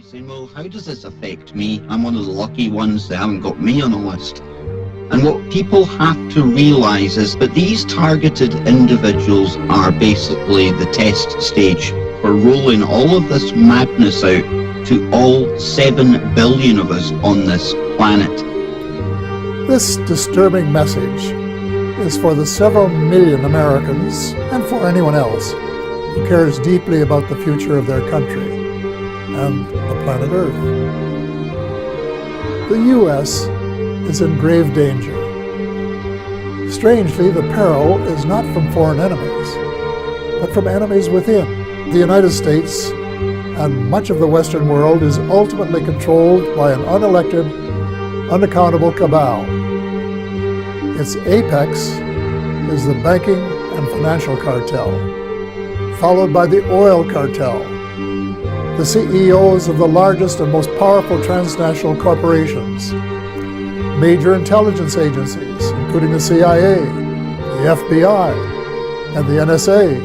saying, well, how does this affect me? I'm one of the lucky ones that haven't got me on the list. And what people have to realise is that these targeted individuals are basically the test stage for rolling all of this madness out to all 7 billion of us on this planet. This disturbing message is for the several million Americans and for anyone else who cares deeply about the future of their country and the planet Earth. The U.S. is in grave danger. Strangely, the peril is not from foreign enemies, but from enemies within. The United States and much of the Western world is ultimately controlled by an unelected, unaccountable cabal. Its apex is the banking and financial cartel, followed by the oil cartel, the CEOs of the largest and most powerful transnational corporations, major intelligence agencies, including the CIA, the FBI, and the NSA,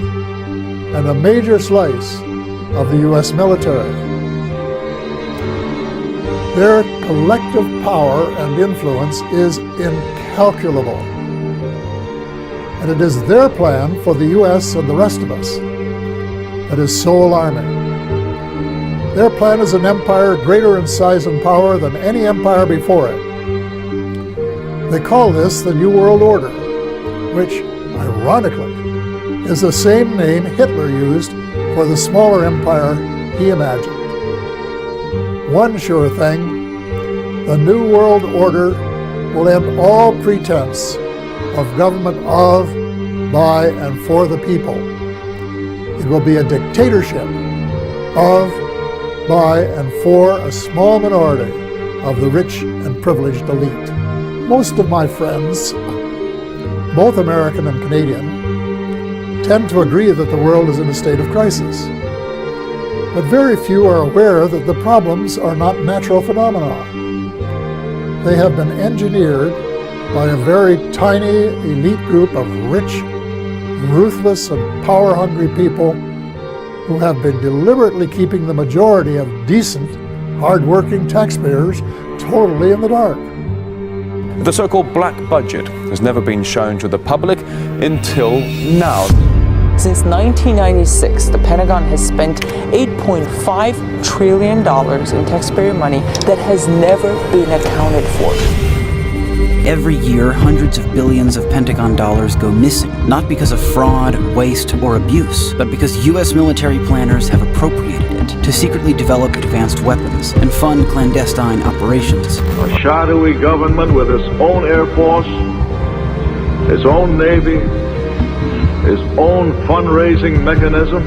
and a major slice of the U.S. military. Their collective power and influence is incalculable. And it is their plan for the U.S. and the rest of us that is so alarming. Their plan is an empire greater in size and power than any empire before it. They call this the New World Order, which, ironically, is the same name Hitler used for the smaller empire he imagined. One sure thing, the New World Order will end all pretense of government of, by, and for the people. It will be a dictatorship of, by, and for a small minority of the rich and privileged elite. Most of my friends, both American and Canadian, tend to agree that the world is in a state of crisis. But very few are aware that the problems are not natural phenomena. They have been engineered by a very tiny elite group of rich, ruthless, and power-hungry people who have been deliberately keeping the majority of decent, hard-working taxpayers totally in the dark. The so-called black budget has never been shown to the public until now. Since 1996, the Pentagon has spent $8.5 trillion in taxpayer money that has never been accounted for. Every year, hundreds of billions of Pentagon dollars go missing, not because of fraud, waste, or abuse, but because U.S. military planners have appropriated it to secretly develop advanced weapons and fund clandestine operations. A shadowy government with its own Air Force, its own Navy, its own fundraising mechanism,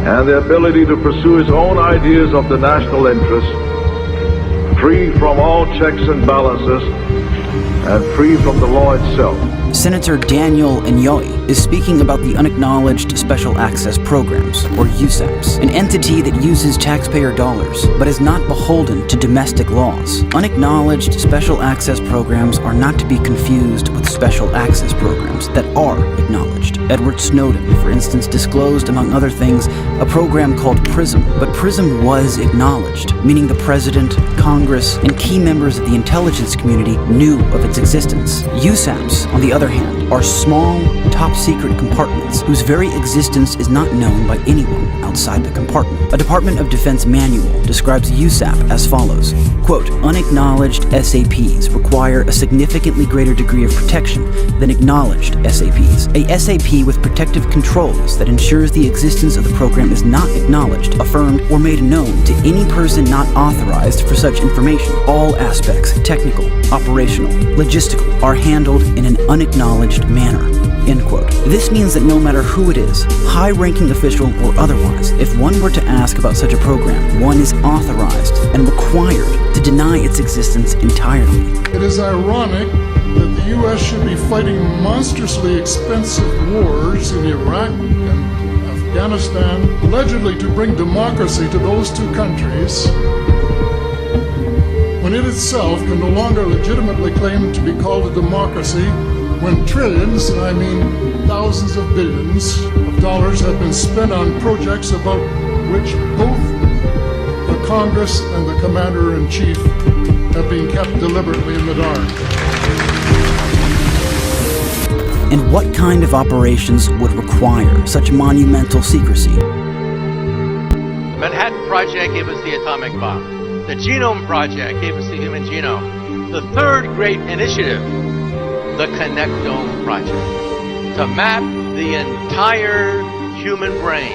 and the ability to pursue its own ideas of the national interest, free from all checks and balances, and free from the law itself. Senator Daniel Inouye is speaking about the Unacknowledged Special Access Programs, or USAPs, an entity that uses taxpayer dollars, but is not beholden to domestic laws. Unacknowledged Special Access Programs are not to be confused with special access programs that are acknowledged. Edward Snowden, for instance, disclosed, among other things, a program called PRISM, but PRISM was acknowledged, meaning the President, Congress, and key members of the intelligence community knew of its existence. USAPs, on the other hand, are small, top-secret compartments whose very existence is not known by anyone outside the compartment. A Department of Defense manual describes USAP as follows, quote, unacknowledged SAPs require a significantly greater degree of protection than acknowledged SAPs. A SAP with protective controls that ensures the existence of the program is not acknowledged, affirmed, or made known to any person not authorized for such information. All aspects, technical, operational, logistical, are handled in an unacknowledged manner. End quote. This means that no matter who it is, high-ranking official or otherwise, if one were to ask about such a program, one is authorized and required to deny its existence entirely. It is ironic that the U.S. should be fighting monstrously expensive wars in Iraq and Afghanistan, allegedly to bring democracy to those two countries, when it itself can no longer legitimately claim to be called a democracy, when trillions, and I mean thousands of billions of dollars have been spent on projects about which both the Congress and the Commander-in-Chief have been kept deliberately in the dark. And what kind of operations would require such monumental secrecy? The Manhattan Project gave us the atomic bomb. The Genome Project gave us the human genome. The third great initiative, the Connectome Project, to map the entire human brain.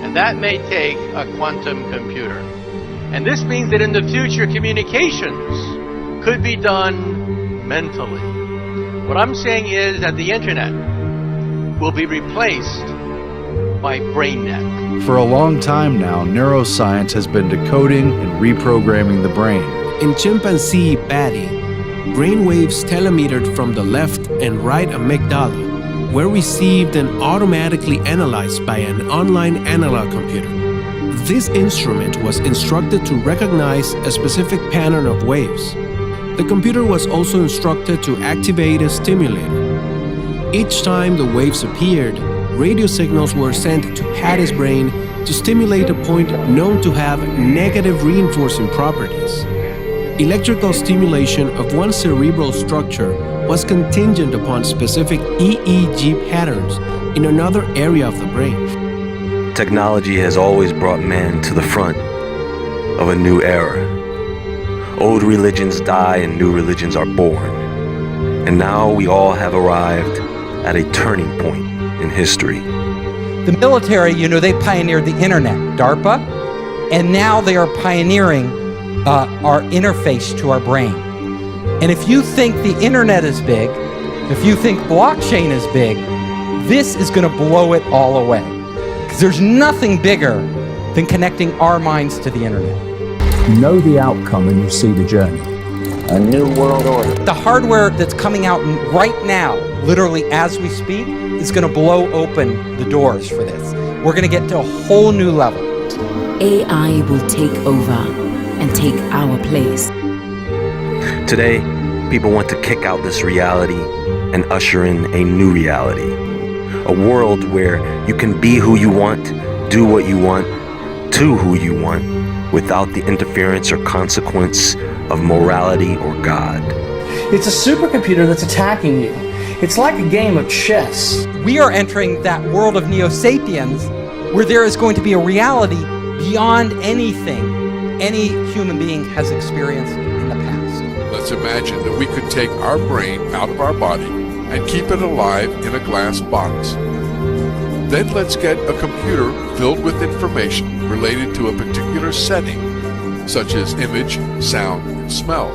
And that may take a quantum computer. And this means that in the future, communications could be done mentally. What I'm saying is that the internet will be replaced by BrainNet. For a long time now, neuroscience has been decoding and reprogramming the brain. In chimpanzee Batty, brainwaves telemetered from the left and right amygdala were received and automatically analyzed by an online analog computer. This instrument was instructed to recognize a specific pattern of waves. The computer was also instructed to activate a stimulator. Each time the waves appeared, radio signals were sent to Patty's brain to stimulate a point known to have negative reinforcing properties. Electrical stimulation of one cerebral structure was contingent upon specific EEG patterns in another area of the brain. Technology has always brought man to the front of a new era. Old religions die and new religions are born. And now we all have arrived at a turning point in history. The military, they pioneered the internet, DARPA, and now they are pioneering our interface to our brain. And if you think the internet is big, if you think blockchain is big, this is going to blow it all away. Because there's nothing bigger than connecting our minds to the internet. Know the outcome and you see the journey. A new world order. The hardware that's coming out right now, literally as we speak, is going to blow open the doors for this. We're going to get to a whole new level. AI will take over and take our place. Today, people want to kick out this reality and usher in a new reality. A world where you can be who you want, do what you want, to who you want, without the interference or consequence of morality or God. It's a supercomputer that's attacking you. It's like a game of chess. We are entering that world of neo-sapiens where there is going to be a reality beyond anything any human being has experienced in the past. Let's imagine that we could take our brain out of our body and keep it alive in a glass box. Then let's get a computer filled with information related to a particular setting, such as image, sound, and smell.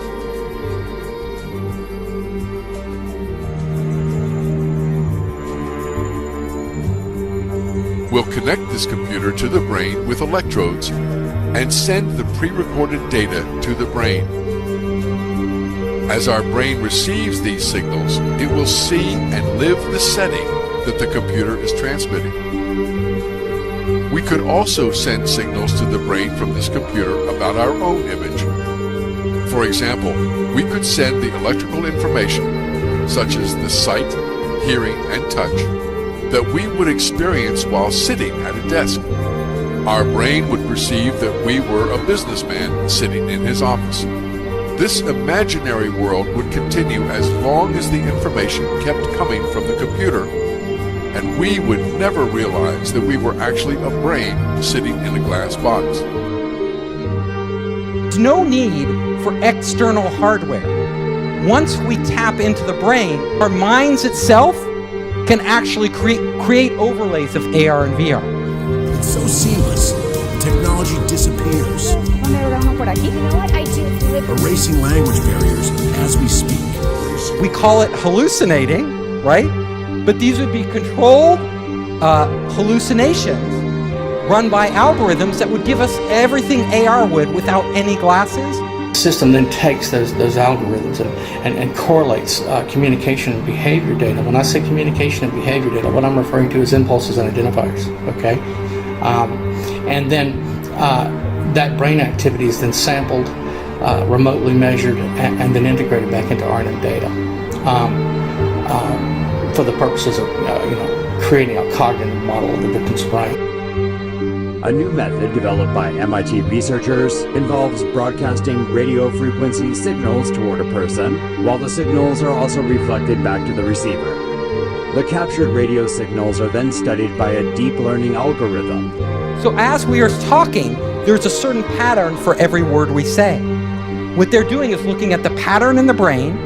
We'll connect this computer to the brain with electrodes and send the pre-recorded data to the brain. As our brain receives these signals, it will see and live the setting that the computer is transmitting. We could also send signals to the brain from this computer about our own image. For example, we could send the electrical information, such as the sight, hearing, and touch, that we would experience while sitting at a desk. Our brain would perceive that we were a businessman sitting in his office. This imaginary world would continue as long as the information kept coming from the computer, and we would never realize that we were actually a brain sitting in a glass box. There's no need for external hardware. Once we tap into the brain, our minds itself can actually create overlays of AR and VR. It's so seamless, the technology disappears. Erasing language barriers as we speak. We call it hallucinating, right? But these would be controlled hallucinations run by algorithms that would give us everything AR would without any glasses. The system then takes those algorithms and correlates communication and behavior data. When I say communication and behavior data, what I'm referring to is impulses and identifiers, okay? And then that brain activity is then sampled, remotely measured, and then integrated back into RNN data for the purposes of creating a cognitive model of the victim's brain. A new method developed by MIT researchers involves broadcasting radio frequency signals toward a person, while the signals are also reflected back to the receiver. The captured radio signals are then studied by a deep learning algorithm. So as we are talking, there's a certain pattern for every word we say. What they're doing is looking at the pattern in the brain,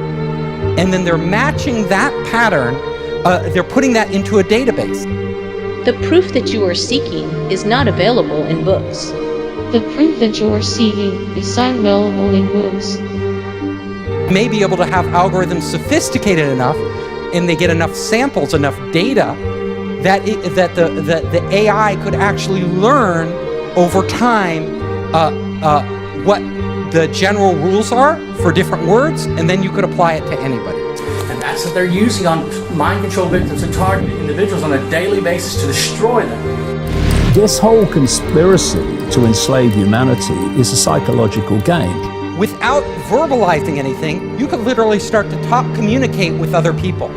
and then they're matching that pattern, they're putting that into a database. The proof that you are seeking is not available in books. The proof that you are seeking is not available in books. May be able to have algorithms sophisticated enough, and they get enough samples, enough data, that the AI could actually learn over time what the general rules are for different words, and then you could apply it to anybody. And that's what they're using on mind control victims and targeted individuals on a daily basis to destroy them. This whole conspiracy to enslave humanity is a psychological game. Without verbalizing anything, you could literally start to communicate with other people.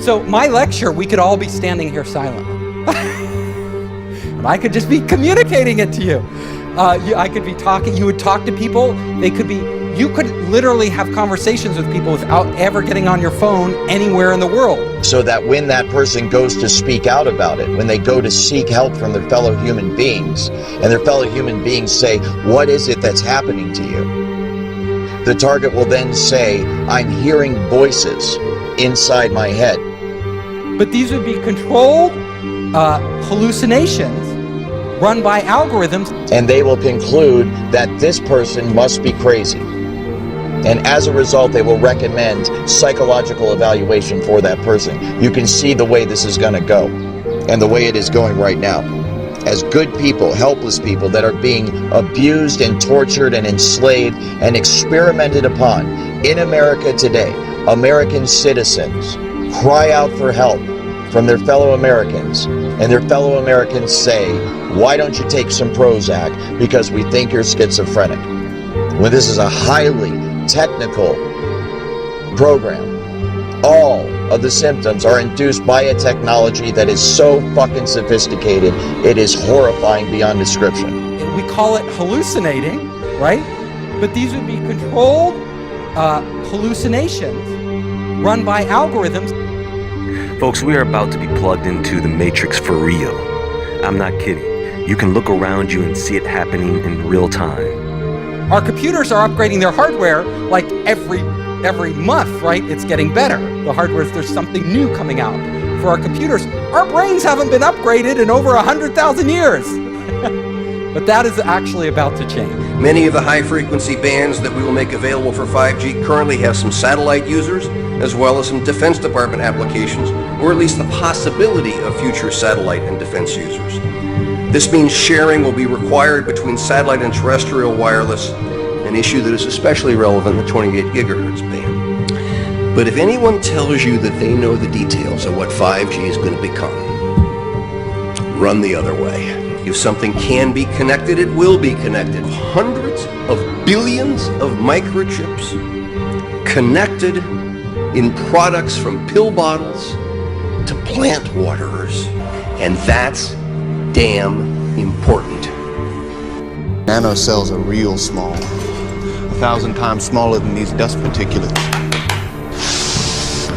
So my lecture, we could all be standing here silently. And I could just be communicating it to you. I could be talking, you would talk to people, you could literally have conversations with people without ever getting on your phone anywhere in the world. So that when that person goes to speak out about it, when they go to seek help from their fellow human beings, and their fellow human beings say, what is it that's happening to you? The target will then say, I'm hearing voices inside my head. But these would be controlled hallucinations run by algorithms. And they will conclude that this person must be crazy. And as a result, they will recommend psychological evaluation for that person. You can see the way this is going to go, and the way it is going right now. As good people, helpless people that are being abused and tortured and enslaved and experimented upon in America today, American citizens cry out for help from their fellow Americans, and their fellow Americans say, why don't you take some Prozac because we think you're schizophrenic? When this is a highly technical program, all of the symptoms are induced by a technology that is so fucking sophisticated, it is horrifying beyond description. We call it hallucinating, right? But these would be controlled hallucinations run by algorithms. Folks, we are about to be plugged into the Matrix for real. I'm not kidding. You can look around you and see it happening in real time. Our computers are upgrading their hardware like every month, right? It's getting better. The hardware, there's something new coming out for our computers. Our brains haven't been upgraded in over 100,000 years. But that is actually about to change. Many of the high-frequency bands that we will make available for 5G currently have some satellite users, as well as some Defense Department applications, or at least the possibility of future satellite and defense users. This means sharing will be required between satellite and terrestrial wireless, an issue that is especially relevant in the 28 gigahertz band. But if anyone tells you that they know the details of what 5G is going to become, run the other way. If something can be connected, it will be connected. Hundreds of billions of microchips connected in products from pill bottles to plant waterers. And that's damn important. Nanocells are real small, 1,000 times smaller than these dust particulates.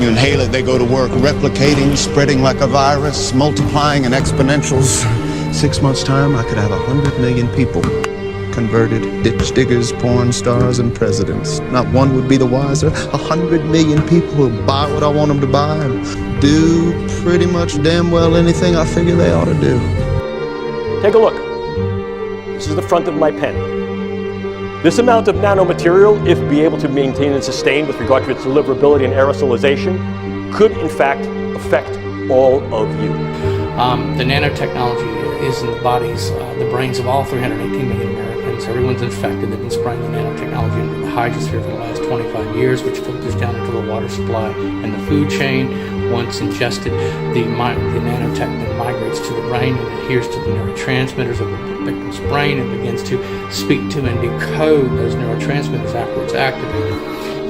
You inhale it, they go to work replicating, spreading like a virus, multiplying in exponentials. 6 months' time, I could have 100 million people converted, ditch diggers, porn stars, and presidents. Not one would be the wiser. 100 million people will buy what I want them to buy and do pretty much damn well anything I figure they ought to do. Take a look. This is the front of my pen. This amount of nanomaterial, if be able to maintain and sustain with regard to its deliverability and aerosolization, could in fact affect all of you. The nanotechnology is in the bodies, the brains of all 318 million Americans. Everyone's infected. They've been spraying the nanotechnology into the hydrosphere for the last 25 years, which filters down into the water supply and the food chain. Once ingested, the nanotech then migrates to the brain and adheres to the neurotransmitters of the victim's brain and begins to speak to and decode those neurotransmitters after it's activated.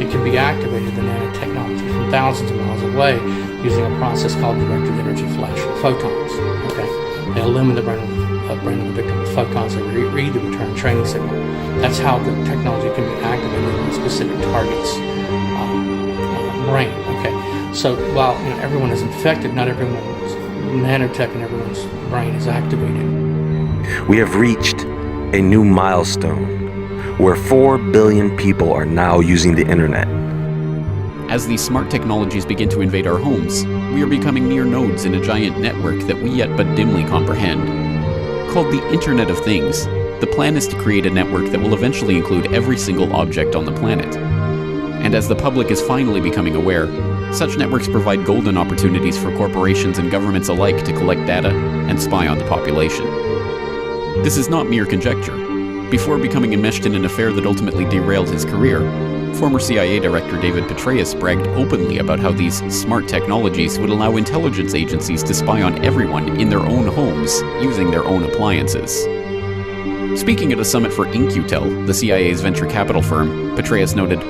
It can be activated, the nanotechnology, from thousands of miles away using a process called directed energy flash photons. Okay, they illumine the brain with brain of the victim with photons that read the return training signal. That's how the technology can be activated in specific targets' brain. Okay, so while everyone is infected, not everyone's nanotech and everyone's brain is activated. We have reached a new milestone where 4 billion people are now using the internet. As these smart technologies begin to invade our homes, we are becoming mere nodes in a giant network that we yet but dimly comprehend. Called the Internet of Things, the plan is to create a network that will eventually include every single object on the planet. And as the public is finally becoming aware, such networks provide golden opportunities for corporations and governments alike to collect data and spy on the population. This is not mere conjecture. Before becoming enmeshed in an affair that ultimately derailed his career, former CIA Director David Petraeus bragged openly about how these smart technologies would allow intelligence agencies to spy on everyone in their own homes using their own appliances. Speaking at a summit for In-Q-Tel, the CIA's venture capital firm, Petraeus noted,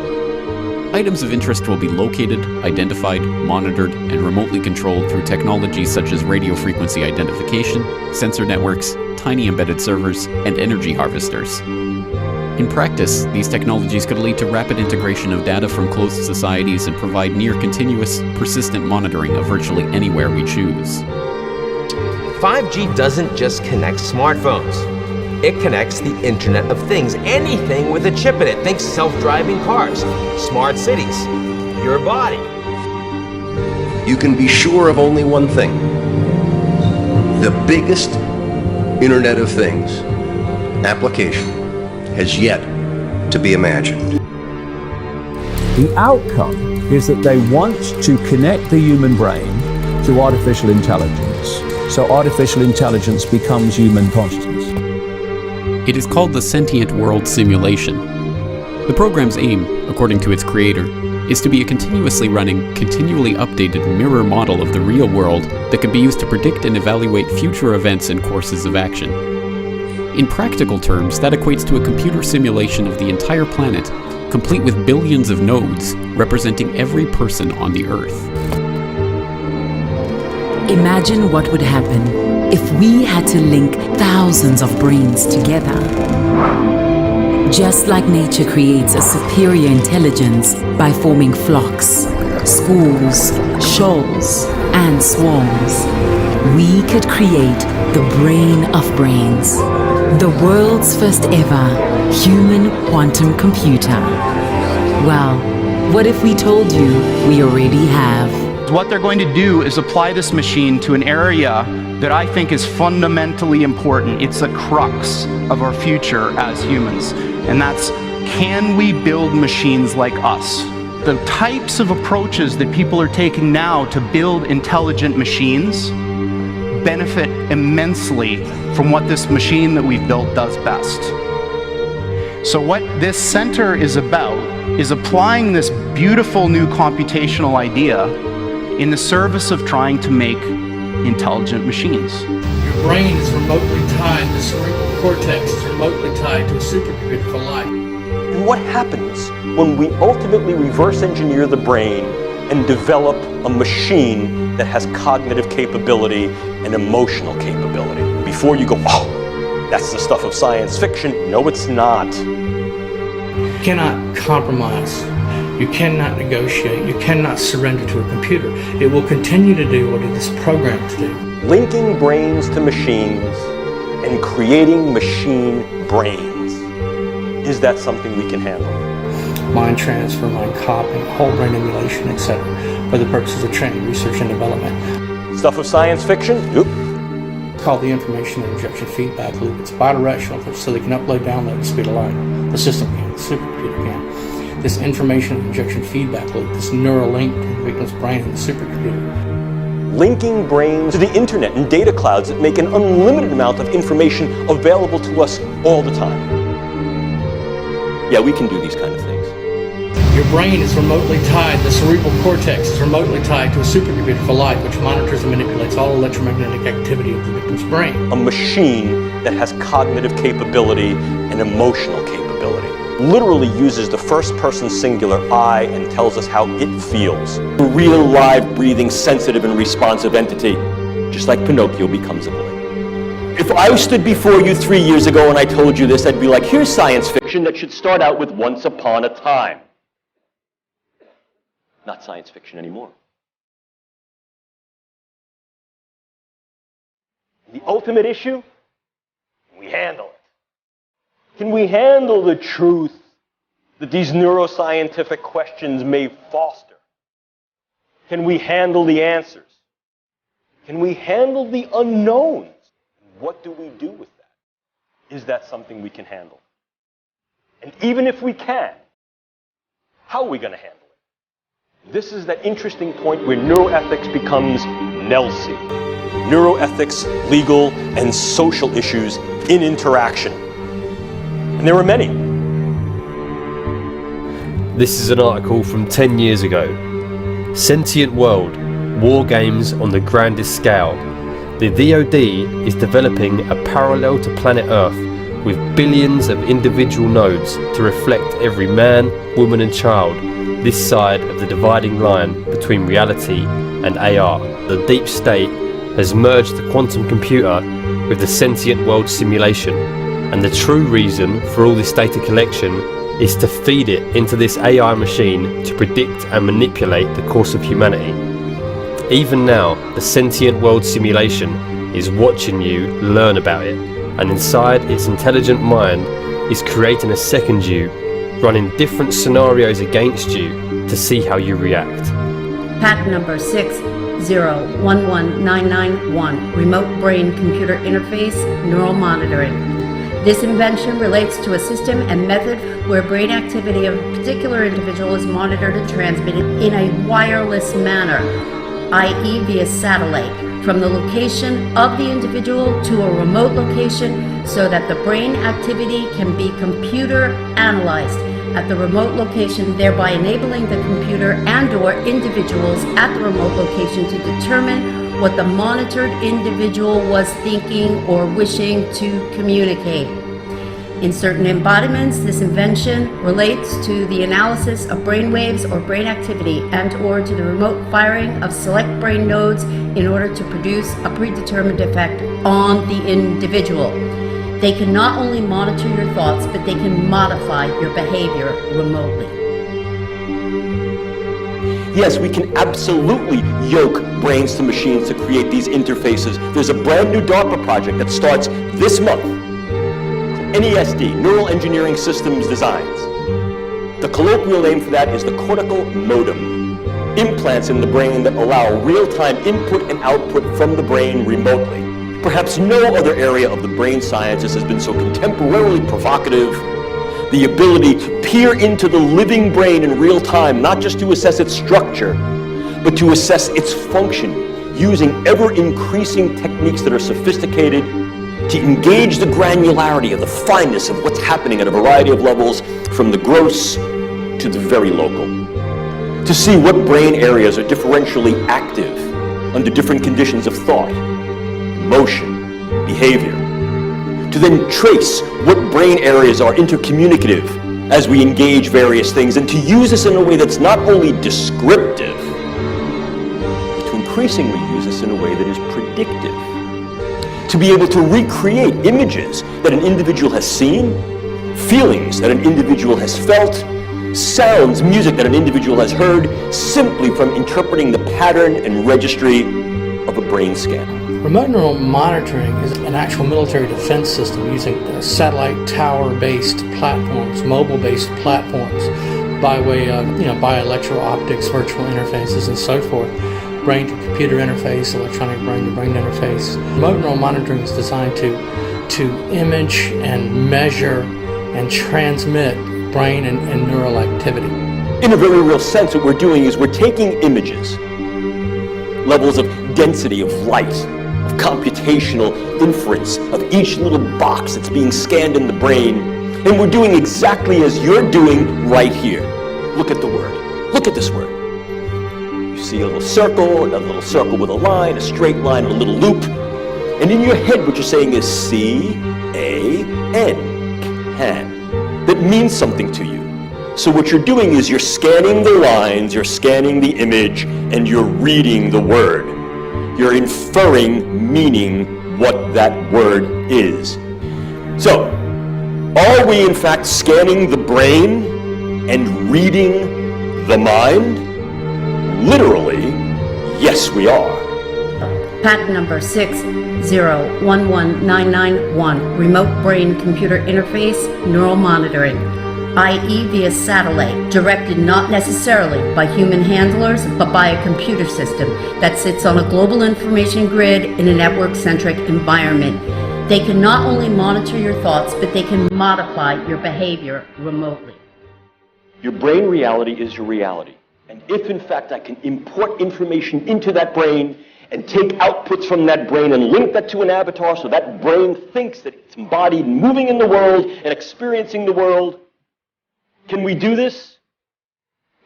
"Items of interest will be located, identified, monitored, and remotely controlled through technologies such as radio frequency identification, sensor networks, tiny embedded servers, and energy harvesters." In practice, these technologies could lead to rapid integration of data from closed societies and provide near-continuous, persistent monitoring of virtually anywhere we choose. 5G doesn't just connect smartphones. It connects the Internet of Things, anything with a chip in it. Think self-driving cars, smart cities, your body. You can be sure of only one thing. The biggest Internet of Things application has yet to be imagined. The outcome is that they want to connect the human brain to artificial intelligence. So artificial intelligence becomes human consciousness. It is called the Sentient World Simulation. The program's aim, according to its creator, is to be a continuously running, continually updated mirror model of the real world that can be used to predict and evaluate future events and courses of action. In practical terms, that equates to a computer simulation of the entire planet, complete with billions of nodes representing every person on the Earth. Imagine what would happen if we had to link thousands of brains together. Just like nature creates a superior intelligence by forming flocks, schools, shoals, and swarms, we could create the brain of brains, the world's first ever human quantum computer. Well, what if we told you we already have? What they're going to do is apply this machine to an area that I think is fundamentally important. It's the crux of our future as humans, and that's, can we build machines like us? The types of approaches that people are taking now to build intelligent machines benefit immensely from what this machine that we've built does best. So what this center is about is applying this beautiful new computational idea in the service of trying to make intelligent machines. Your brain is remotely tied, the cerebral cortex is remotely tied to a supercomputer for life. And what happens when we ultimately reverse engineer the brain and develop a machine that has cognitive capability and emotional capability? Before you go, oh, that's the stuff of science fiction. No, it's not. You cannot compromise. You cannot negotiate. You cannot surrender to a computer. It will continue to do what it is programmed to do. Linking brains to machines and creating machine brains. Is that something we can handle? Mind transfer, mind copying, whole brain emulation, etc., for the purposes of training, research, and development. Stuff of science fiction? Nope. It's called the information injection feedback loop. It's bidirectional, so they can upload, download at the speed of light. The system can, the supercomputer can. This information injection feedback loop, this neural link to the victim's brain and the supercomputer. Linking brains to the internet and data clouds that make an unlimited amount of information available to us all the time. Yeah, we can do these kind of things. Your brain is remotely tied, the cerebral cortex is remotely tied to a supercomputer for life, which monitors and manipulates all electromagnetic activity of the victim's brain. A machine that has cognitive capability and emotional capability. Literally uses the first person singular I and tells us how it feels. A real, live, breathing, sensitive, and responsive entity, just like Pinocchio becomes a boy. If I stood before you 3 years ago and I told you this, I'd be like, here's science fiction that should start out with once upon a time. Not science fiction anymore. The ultimate issue, can we handle it? Can we handle the truth that these neuroscientific questions may foster? Can we handle the answers? Can we handle the unknowns? What do we do with that? Is that something we can handle? And even if we can, how are we going to handle it? This is that interesting point where neuroethics becomes NELSI. Neuroethics, legal, and social issues in interaction. And there are many. This is an article from 10 years ago. Sentient World, War Games on the Grandest Scale. The DoD is developing a parallel to planet Earth with billions of individual nodes to reflect every man, woman and child this side of the dividing line between reality and AR. The deep state has merged the quantum computer with the Sentient World simulation, and the true reason for all this data collection is to feed it into this AI machine to predict and manipulate the course of humanity. Even now, the Sentient World simulation is watching you learn about it, and inside its intelligent mind is creating a second you, running different scenarios against you to see how you react. Patent number 6011991, Remote Brain Computer Interface Neural Monitoring. This invention relates to a system and method where brain activity of a particular individual is monitored and transmitted in a wireless manner, i.e. via satellite, from the location of the individual to a remote location so that the brain activity can be computer analyzed at the remote location, thereby enabling the computer and/or individuals at the remote location to determine what the monitored individual was thinking or wishing to communicate. In certain embodiments, this invention relates to the analysis of brain waves or brain activity and/or to the remote firing of select brain nodes in order to produce a predetermined effect on the individual. They can not only monitor your thoughts, but they can modify your behavior remotely. Yes, we can absolutely yoke brains to machines to create these interfaces. There's a brand new DARPA project that starts this month. NESD, Neural Engineering Systems Designs. The colloquial name for that is the cortical modem. Implants in the brain that allow real-time input and output from the brain remotely. Perhaps no other area of the brain sciences has been so contemporarily provocative. The ability to peer into the living brain in real time, not just to assess its structure, but to assess its function, using ever-increasing techniques that are sophisticated to engage the granularity of the fineness of what's happening at a variety of levels, from the gross to the very local. To see what brain areas are differentially active under different conditions of thought, emotion, behavior. To then trace what brain areas are intercommunicative as we engage various things, and to use this in a way that's not only descriptive, but to increasingly use this in a way that is predictive. To be able to recreate images that an individual has seen, feelings that an individual has felt, sounds, music that an individual has heard, simply from interpreting the pattern and registry of a brain scan. Remote neural monitoring is an actual military defense system using satellite tower-based platforms, mobile-based platforms, by way of bioelectro-optics, virtual interfaces, and so forth. Brain-to-computer interface, electronic brain-to-brain interface. Remote neural monitoring is designed to image and measure and transmit brain and neural activity. In a very real sense, what we're doing is we're taking images, levels of density of light, of computational inference of each little box that's being scanned in the brain, and we're doing exactly as you're doing right here. Look at the word. Look at this word. You see a little circle, another little circle with a line, a straight line, and a little loop. And in your head, what you're saying is C-A-N, can. That means something to you. So what you're doing is you're scanning the lines, you're scanning the image, and you're reading the word. You're inferring meaning what that word is. So, are we in fact scanning the brain and reading the mind? Literally, yes we are. Patent number 6011991, remote brain computer interface neural monitoring, i.e. via satellite, directed not necessarily by human handlers, but by a computer system that sits on a global information grid in a network-centric environment. They can not only monitor your thoughts, but they can modify your behavior remotely. Your brain reality is your reality. And if in fact I can import information into that brain and take outputs from that brain and link that to an avatar so that brain thinks that it's embodied, moving in the world and experiencing the world, can we do this?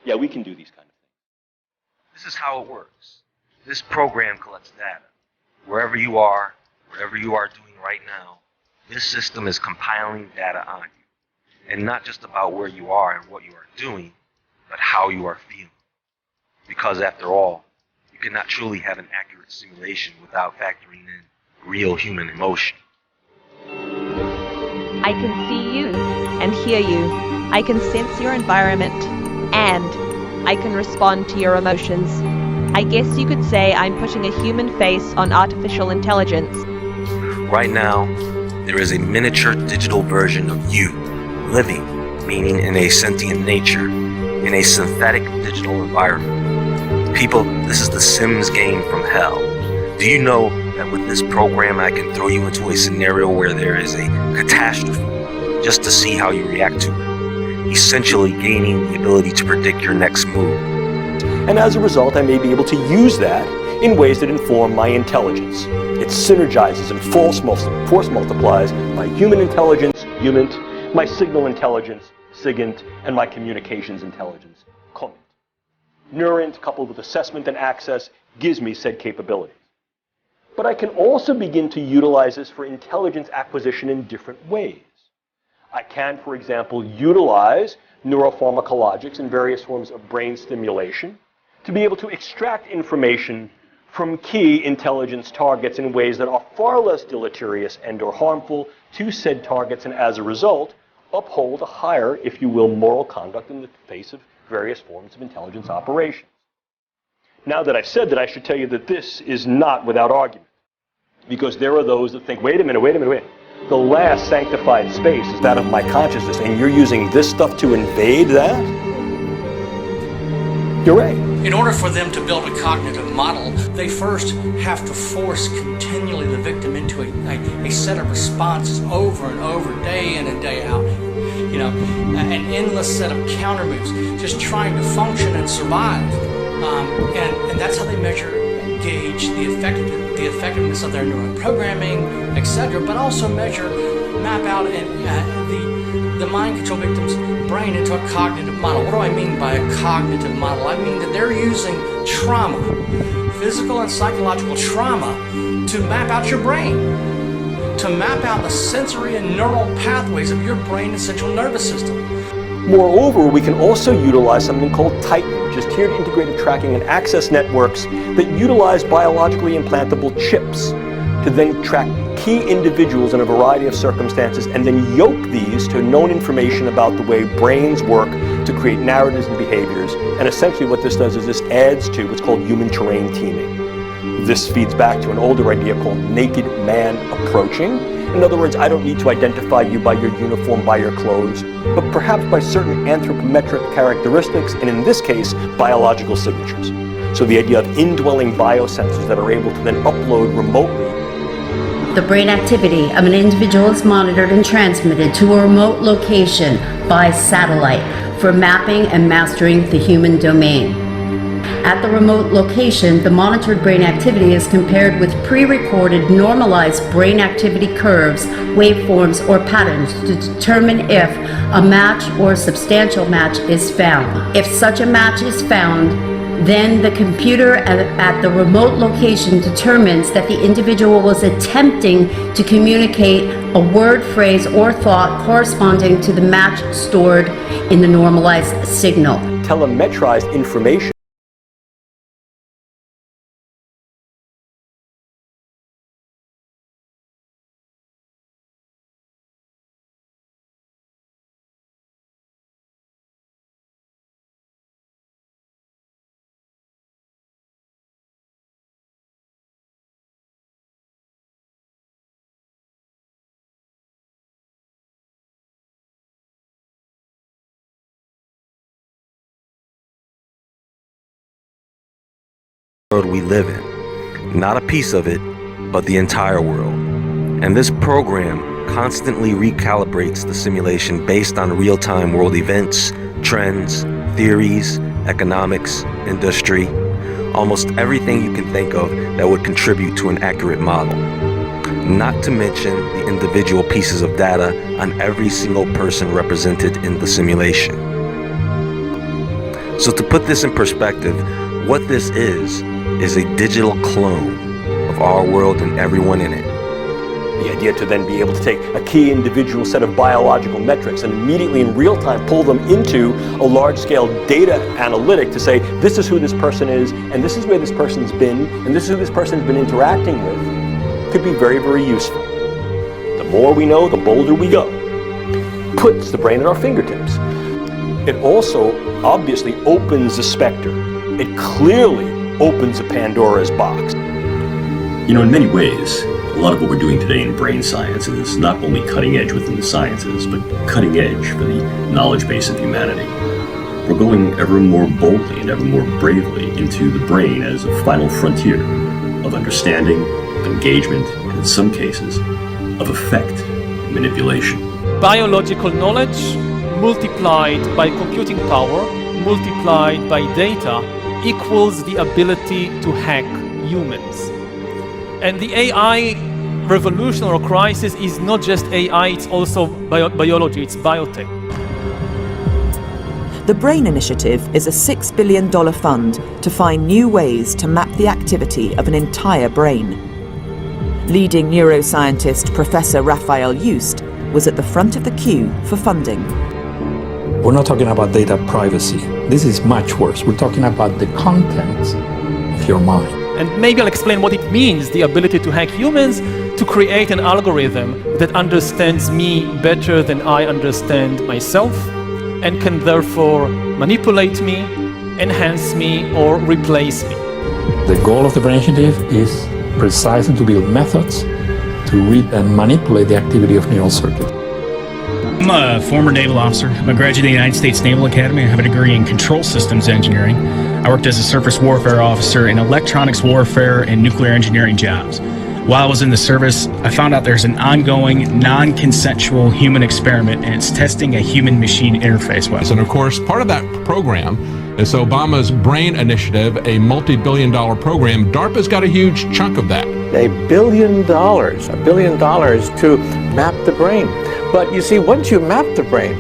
Yeah, we can do these kind of things. This is how it works. This program collects data. Wherever you are doing right now, this system is compiling data on you. And not just about where you are and what you are doing, but how you are feeling. Because after all, you cannot truly have an accurate simulation without factoring in real human emotion. I can see you and hear you. I can sense your environment, and I can respond to your emotions. I guess you could say I'm putting a human face on artificial intelligence. Right now, there is a miniature digital version of you, living, meaning in a sentient nature, in a synthetic digital environment. People, this is the Sims game from hell. Do you know that with this program I can throw you into a scenario where there is a catastrophe just to see how you react to it, essentially gaining the ability to predict your next move. And as a result, I may be able to use that in ways that inform my intelligence. It synergizes and force multiplies my human intelligence, UMINT, my signal intelligence, SIGINT, and my communications intelligence, COMINT. Neurint, coupled with assessment and access, gives me said capabilities. But I can also begin to utilize this for intelligence acquisition in different ways. I can, for example, utilize neuropharmacologics and various forms of brain stimulation to be able to extract information from key intelligence targets in ways that are far less deleterious and or harmful to said targets, and as a result, uphold a higher, if you will, moral conduct in the face of various forms of intelligence operations. Now that I've said that, I should tell you that this is not without argument, because there are those that think, wait a minute. The last sanctified space is that of my consciousness, and you're using this stuff to invade that? You're right. In order for them to build a cognitive model, they first have to force continually the victim into a set of responses over and over, day in and day out. You know, an endless set of counter moves, just trying to function and survive. And that's how they gauge the effectiveness of their neuroprogramming, etc., but also map out the mind control victim's brain into a cognitive model. What do I mean by a cognitive model? I mean that they're using trauma, physical and psychological trauma, to map out your brain, to map out the sensory and neural pathways of your brain and central nervous system. Moreover, we can also utilize something called Titan, which is tiered integrated tracking and access networks that utilize biologically implantable chips to then track key individuals in a variety of circumstances and then yoke these to known information about the way brains work to create narratives and behaviors. And essentially what this does is this adds to what's called human terrain teaming. This feeds back to an older idea called naked man approaching. In other words, I don't need to identify you by your uniform, by your clothes, but perhaps by certain anthropometric characteristics, and in this case, biological signatures. So the idea of indwelling biosensors that are able to then upload remotely. The brain activity of an individual is monitored and transmitted to a remote location by satellite for mapping and mastering the human domain. At the remote location, the monitored brain activity is compared with pre-recorded normalized brain activity curves, waveforms, or patterns to determine if a match or a substantial match is found. If such a match is found, then the computer at the remote location determines that the individual was attempting to communicate a word, phrase, or thought corresponding to the match stored in the normalized signal. Telemetrized information world we live in. Not a piece of it, but the entire world. And this program constantly recalibrates the simulation based on real-time world events, trends, theories, economics, industry, almost everything you can think of that would contribute to an accurate model. Not to mention the individual pieces of data on every single person represented in the simulation. So to put this in perspective, what this is a digital clone of our world and everyone in it. The idea to then be able to take a key individual set of biological metrics and immediately in real time pull them into a large-scale data analytic to say, this is who this person is, and this is where this person's been, and this is who this person's been interacting with, could be very, very useful. The more we know, the bolder we go. Puts the brain at our fingertips. It also obviously opens the specter. It clearly opens a Pandora's box. You know, in many ways, a lot of what we're doing today in brain science is not only cutting edge within the sciences, but cutting edge for the knowledge base of humanity. We're going ever more boldly and ever more bravely into the brain as a final frontier of understanding, of engagement, and in some cases, of effect and manipulation. Biological knowledge multiplied by computing power, multiplied by data, equals the ability to hack humans. And the AI revolution or crisis is not just AI, it's also biology, it's biotech. The BRAIN Initiative is a $6 billion fund to find new ways to map the activity of an entire brain. Leading neuroscientist Professor Raphael Unethical was at the front of the queue for funding. We're not talking about data privacy. This is much worse. We're talking about the contents of your mind. And maybe I'll explain what it means, the ability to hack humans, to create an algorithm that understands me better than I understand myself, and can therefore manipulate me, enhance me, or replace me. The goal of the BRAIN Initiative is precisely to build methods to read and manipulate the activity of neural circuits. I'm a former naval officer. I'm a graduate of the United States Naval Academy. I have a degree in control systems engineering. I worked as a surface warfare officer in electronics warfare and nuclear engineering jobs. While I was in the service, I found out there's an ongoing, non-consensual human experiment, and it's testing a human-machine interface web. And of course, part of that program is Obama's BRAIN Initiative, a multi-billion-dollar program. DARPA's got a huge chunk of that. $1 billion to map the brain. But you see, once you map the brain,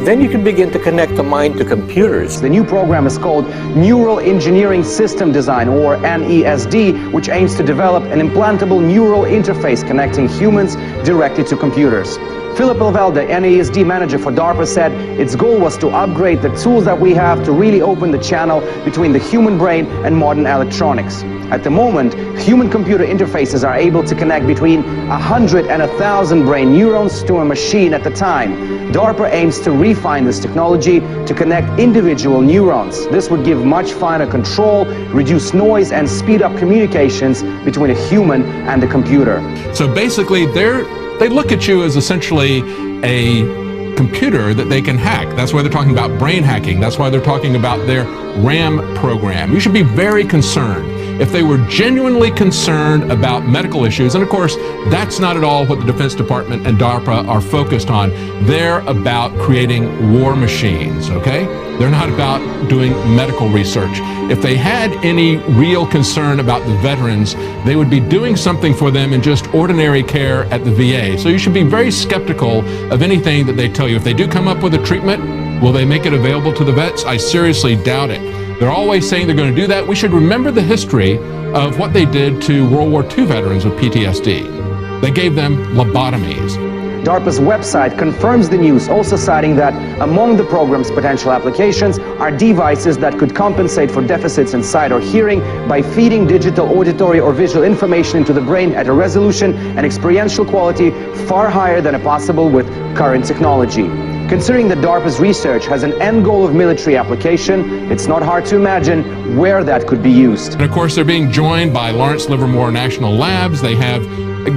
then you can begin to connect the mind to computers. The new program is called Neural Engineering System Design, or NESD, which aims to develop an implantable neural interface connecting humans directly to computers. Philip Elvelda, NESD manager for DARPA, said its goal was to upgrade the tools that we have to really open the channel between the human brain and modern electronics. At the moment, human-computer interfaces are able to connect between 100 and 1,000 brain neurons to a machine at a time. DARPA aims to refine this technology to connect individual neurons. This would give much finer control, reduce noise, and speed up communications between a human and a computer. So basically, they look at you as essentially a computer that they can hack. That's why they're talking about brain hacking. That's why they're talking about their RAM program. You should be very concerned. If they were genuinely concerned about medical issues, and of course, that's not at all what the Defense Department and DARPA are focused on. They're about creating war machines, okay? They're not about doing medical research. If they had any real concern about the veterans, they would be doing something for them in just ordinary care at the VA. So you should be very skeptical of anything that they tell you. If they do come up with a treatment, will they make it available to the vets? I seriously doubt it. They're always saying they're going to do that. We should remember the history of what they did to World War II veterans with PTSD. They gave them lobotomies. DARPA's website confirms the news, also citing that among the program's potential applications are devices that could compensate for deficits in sight or hearing by feeding digital, auditory, or visual information into the brain at a resolution and experiential quality far higher than possible with current technology. Considering that DARPA's research has an end goal of military application, it's not hard to imagine where that could be used. And of course, they're being joined by Lawrence Livermore National Labs. They have,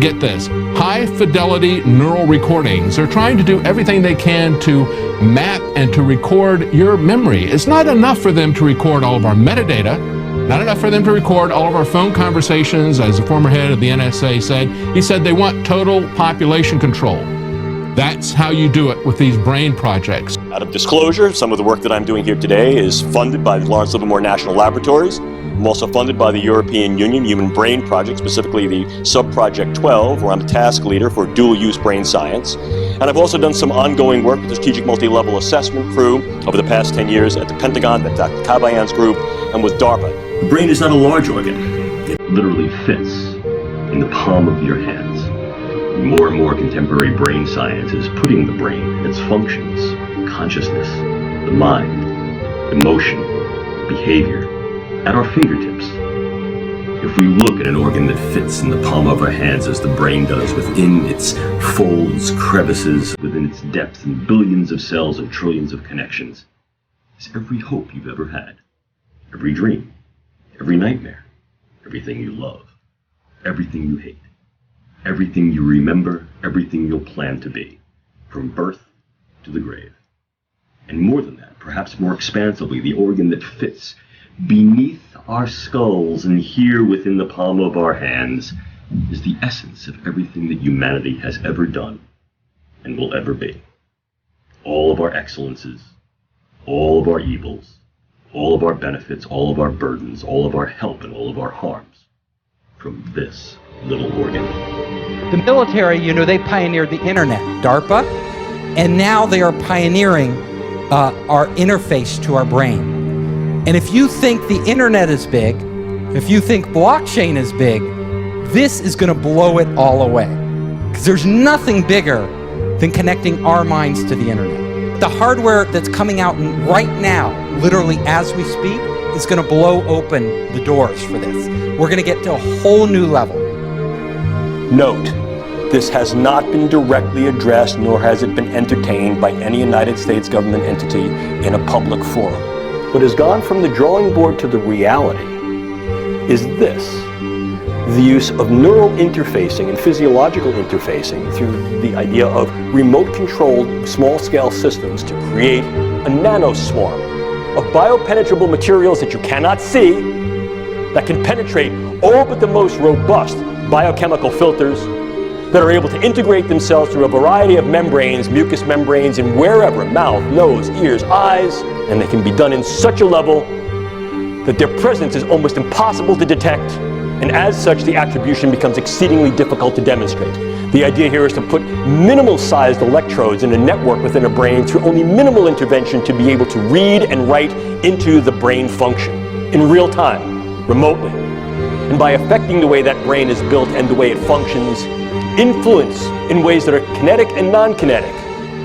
get this, high-fidelity neural recordings. They're trying to do everything they can to map and to record your memory. It's not enough for them to record all of our metadata. Not enough for them to record all of our phone conversations, as the former head of the NSA said. He said they want total population control. That's how you do it with these brain projects. Out of disclosure, some of the work that I'm doing here today is funded by the Lawrence Livermore National Laboratories. I'm also funded by the European Union Human Brain Project, specifically the Sub-Project 12, where I'm a task leader for dual-use brain science. And I've also done some ongoing work with the Strategic Multi-Level Assessment crew over the past 10 years at the Pentagon, at Dr. Kabayan's group, and with DARPA. The brain is not a large organ. It literally fits in the palm of your hands. More and more contemporary brain science is putting the brain, its functions, consciousness, the mind, emotion, behavior, at our fingertips. If we look at an organ that fits in the palm of our hands as the brain does, within its folds, crevices, within its depth, and billions of cells and trillions of connections, is every hope you've ever had, every dream, every nightmare, everything you love, everything you hate, everything you remember, everything you'll plan to be, from birth to the grave. And more than that, perhaps more expansively, the organ that fits beneath our skulls and here within the palm of our hands is the essence of everything that humanity has ever done and will ever be. All of our excellences, all of our evils, all of our benefits, all of our burdens, all of our help, and all of our harms from this little organ. The military, they pioneered the internet, DARPA, and now they are pioneering our interface to our brain. And if you think the internet is big, if you think blockchain is big, this is going to blow it all away. Because there's nothing bigger than connecting our minds to the internet. The hardware that's coming out right now, literally as we speak, is going to blow open the doors for this. We're going to get to a whole new level. Note, this has not been directly addressed, nor has it been entertained by any United States government entity in a public forum. What has gone from the drawing board to the reality is this: the use of neural interfacing and physiological interfacing through the idea of remote-controlled small-scale systems to create a nanoswarm of biopenetrable materials that you cannot see, that can penetrate all but the most robust biochemical filters, that are able to integrate themselves through a variety of membranes, mucous membranes, and wherever, mouth, nose, ears, eyes, and they can be done in such a level that their presence is almost impossible to detect, and as such the attribution becomes exceedingly difficult to demonstrate. The idea here is to put minimal-sized electrodes in a network within a brain through only minimal intervention to be able to read and write into the brain function in real time, remotely. And by affecting the way that brain is built and the way it functions, influence in ways that are kinetic and non-kinetic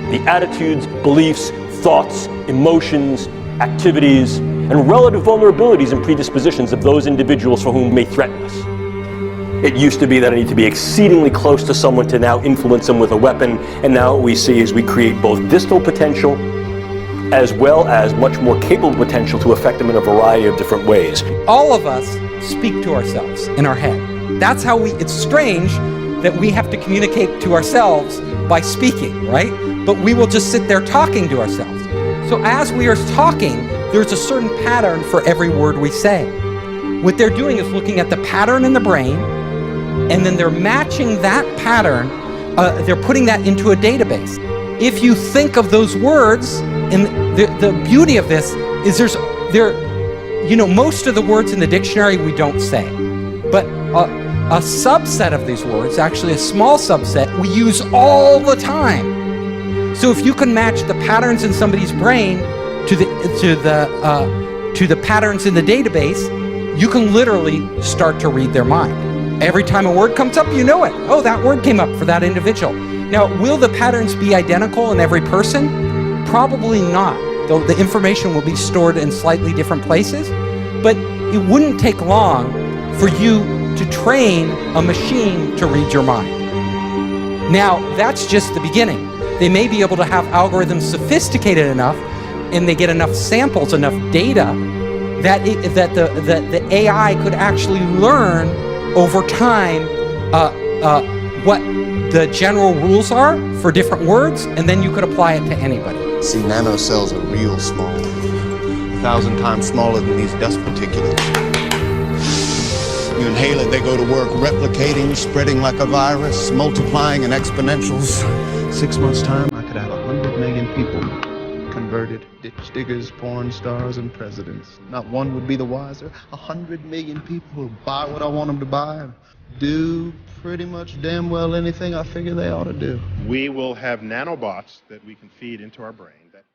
the attitudes, beliefs, thoughts, emotions, activities, and relative vulnerabilities and predispositions of those individuals for whom may threaten us. It used to be that I need to be exceedingly close to someone to now influence them with a weapon, and now what we see is we create both distal potential as well as much more capable potential to affect them in a variety of different ways. All of us speak to ourselves in our head. That's how it's strange that we have to communicate to ourselves by speaking, right? But we will just sit there talking to ourselves. So as we are talking, there's a certain pattern for every word we say. What they're doing is looking at the pattern in the brain, and then they're matching that pattern, they're putting that into a database. If you think of those words, and the beauty of this is most of the words in the dictionary we don't say, but a subset of these words, actually a small subset, we use all the time. So if you can match the patterns in somebody's brain to the patterns in the database, you can literally start to read their mind. Every time a word comes up, you know it. Oh, that word came up for that individual. Now, will the patterns be identical in every person? Probably not. Though the information will be stored in slightly different places, but it wouldn't take long for you to train a machine to read your mind. Now, that's just the beginning. They may be able to have algorithms sophisticated enough, and they get enough samples, enough data, that the AI could actually learn over time what the general rules are for different words, and then you could apply it to anybody. See, nanocells are real small, 1,000 times smaller than these dust particulates. You inhale it, they go to work replicating, spreading like a virus, multiplying in exponentials. 6 months' time, I could have 100 million people converted, ditch diggers, porn stars, and presidents. Not one would be the wiser. 100 million people who buy what I want them to buy and do pretty much damn well anything I figure they ought to do. We will have nanobots that we can feed into our brain that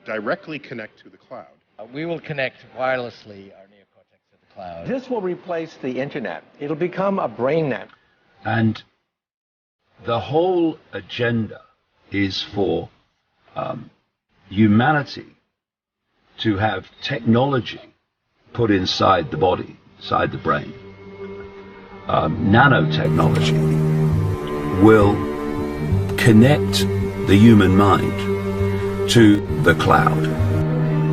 directly connect to the cloud. We will connect wirelessly our neocortex to the cloud. This will replace the internet. It'll become a brain net. And the whole agenda is for humanity to have technology put inside the body, inside the brain. Nanotechnology will connect the human mind to the cloud.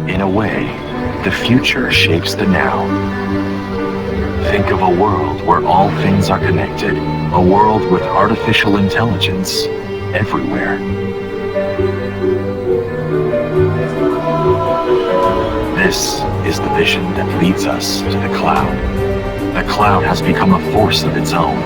In a way, the future shapes the now. Think of a world where all things are connected, a world with artificial intelligence everywhere. This is the vision that leads us to the cloud. The cloud has become a force of its own.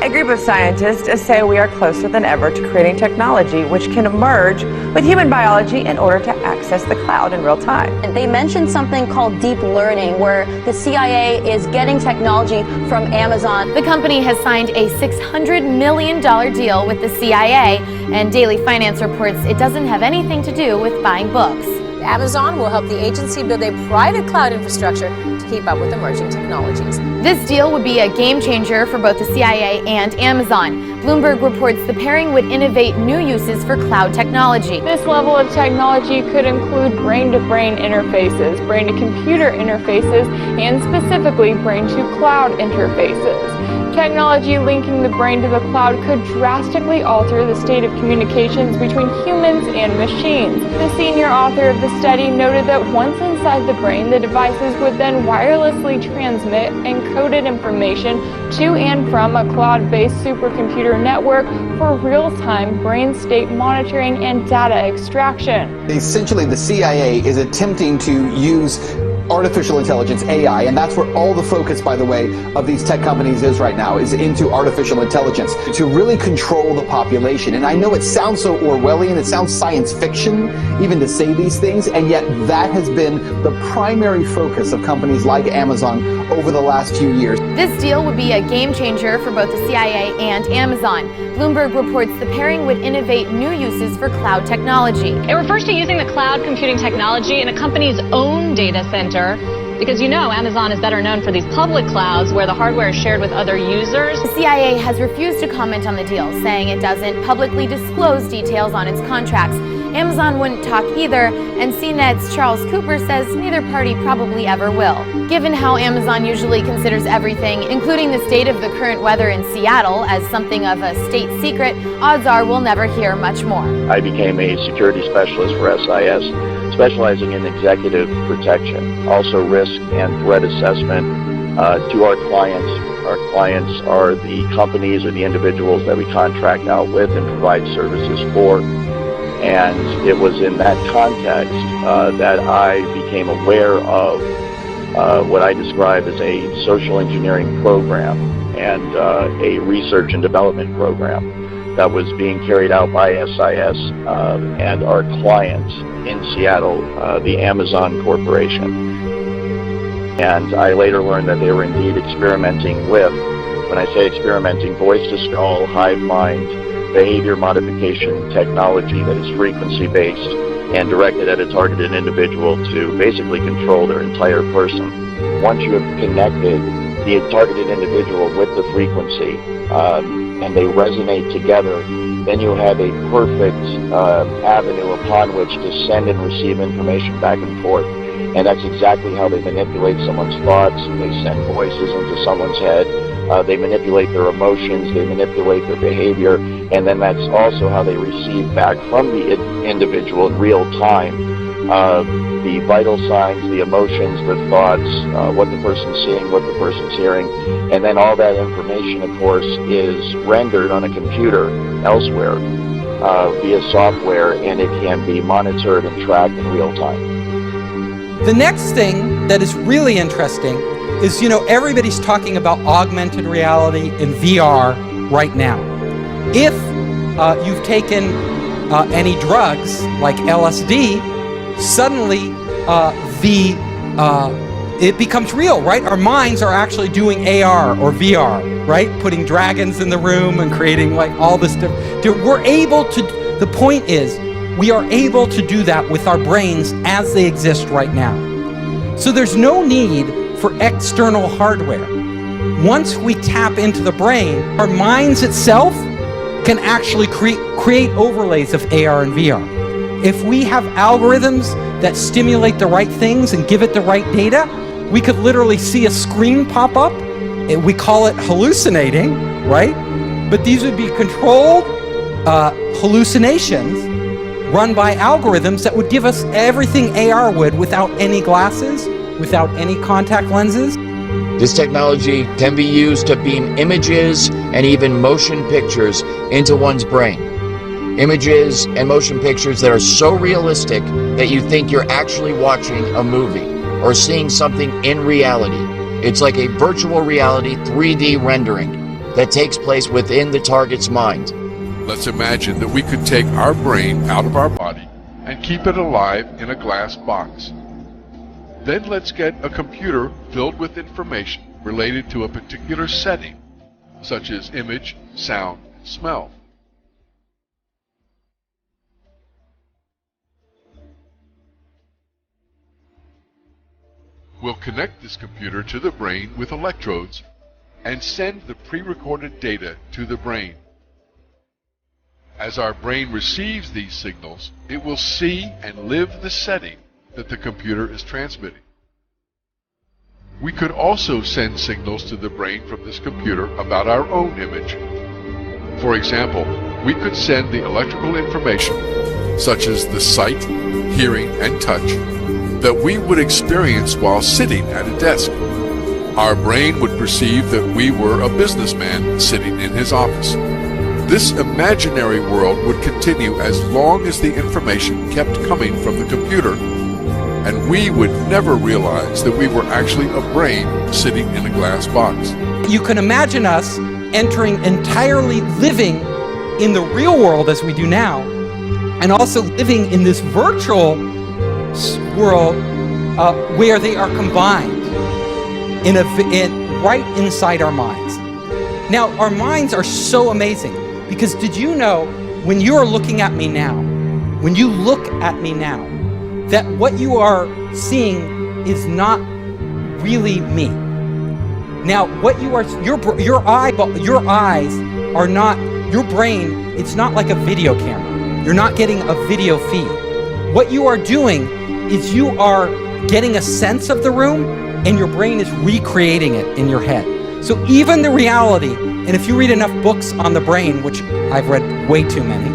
A group of scientists say we are closer than ever to creating technology which can merge with human biology in order to access the cloud in real time. And they mentioned something called deep learning, where the CIA is getting technology from Amazon. The company has signed a $600 million deal with the CIA, and Daily Finance reports it doesn't have anything to do with buying books. Amazon will help the agency build a private cloud infrastructure to keep up with emerging technologies. This deal would be a game changer for both the CIA and Amazon. Bloomberg reports the pairing would innovate new uses for cloud technology. This level of technology could include brain-to-brain interfaces, brain-to-computer interfaces, and specifically brain-to-cloud interfaces. Technology linking the brain to the cloud could drastically alter the state of communications between humans and machines. The senior author of the study noted that once inside the brain, the devices would then wirelessly transmit encoded information to and from a cloud-based supercomputer network for real-time brain state monitoring and data extraction. Essentially, the CIA is attempting to use artificial intelligence, AI, and that's where all the focus, by the way, of these tech companies is right now, is into artificial intelligence to really control the population. And I know it sounds so Orwellian, it sounds science fiction even to say these things, and yet that has been the primary focus of companies like Amazon over the last few years. This deal would be a game changer for both the CIA and Amazon. Bloomberg reports the pairing would innovate new uses for cloud technology. It refers to using the cloud computing technology in a company's own data center, because you know Amazon is better known for these public clouds where the hardware is shared with other users. The CIA has refused to comment on the deal, saying it doesn't publicly disclose details on its contracts. Amazon wouldn't talk either, and CNET's Charles Cooper says neither party probably ever will. Given how Amazon usually considers everything, including the state of the current weather in Seattle, as something of a state secret, odds are we'll never hear much more. I became a security specialist for SIS, specializing in executive protection, also risk and threat assessment to our clients. Our clients are the companies or the individuals that we contract out with and provide services for. And it was in that context that I became aware of what I describe as a social engineering program and a research and development program that was being carried out by SIS and our clients in Seattle, the Amazon Corporation. And I later learned that they were indeed experimenting with, when I say experimenting, voice-to-skull, hive mind, behavior modification technology that is frequency-based and directed at a targeted individual to basically control their entire person. Once you have connected the targeted individual with the frequency and they resonate together, then you have a perfect avenue upon which to send and receive information back and forth. And that's exactly how they manipulate someone's thoughts. They send voices into someone's head. They manipulate their emotions, they manipulate their behavior, and then that's also how they receive back from the individual in real time the vital signs, the emotions, the thoughts, what the person's seeing, what the person's hearing, and then all that information, of course, is rendered on a computer elsewhere via software, and it can be monitored and tracked in real time. The next thing that is really interesting is, everybody's talking about augmented reality and VR right now. If you've taken any drugs like LSD, suddenly it becomes real, right? Our minds are actually doing AR or VR, right? Putting dragons in the room and creating like all this stuff. We're able to, the point is, we are able to do that with our brains as they exist right now. So there's no need for external hardware. Once we tap into the brain, our minds itself can actually create overlays of AR and VR. If we have algorithms that stimulate the right things and give it the right data, we could literally see a screen pop up. We call it hallucinating, right? But these would be controlled hallucinations run by algorithms that would give us everything AR would without any glasses, without any contact lenses. This technology can be used to beam images and even motion pictures into one's brain. Images and motion pictures that are so realistic that you think you're actually watching a movie or seeing something in reality. It's like a virtual reality 3D rendering that takes place within the target's mind. Let's imagine that we could take our brain out of our body and keep it alive in a glass box. Then let's get a computer filled with information related to a particular setting, such as image, sound, and smell. We'll connect this computer to the brain with electrodes and send the pre-recorded data to the brain. As our brain receives these signals, it will see and live the setting that the computer is transmitting. We could also send signals to the brain from this computer about our own image. For example, we could send the electrical information, such as the sight, hearing, and touch, that we would experience while sitting at a desk. Our brain would perceive that we were a businessman sitting in his office. This imaginary world would continue as long as the information kept coming from the computer, and we would never realize that we were actually a brain sitting in a glass box. You can imagine us entering entirely living in the real world as we do now, and also living in this virtual world where they are combined right inside our minds. Now, our minds are so amazing because did you know when you are looking at me now, when you look at me now, that what you are seeing is not really me. Now, what you are, your eyes are not, your brain, it's not like a video camera. You're not getting a video feed. What you are doing is you are getting a sense of the room and your brain is recreating it in your head. So even the reality, and if you read enough books on the brain, which I've read way too many,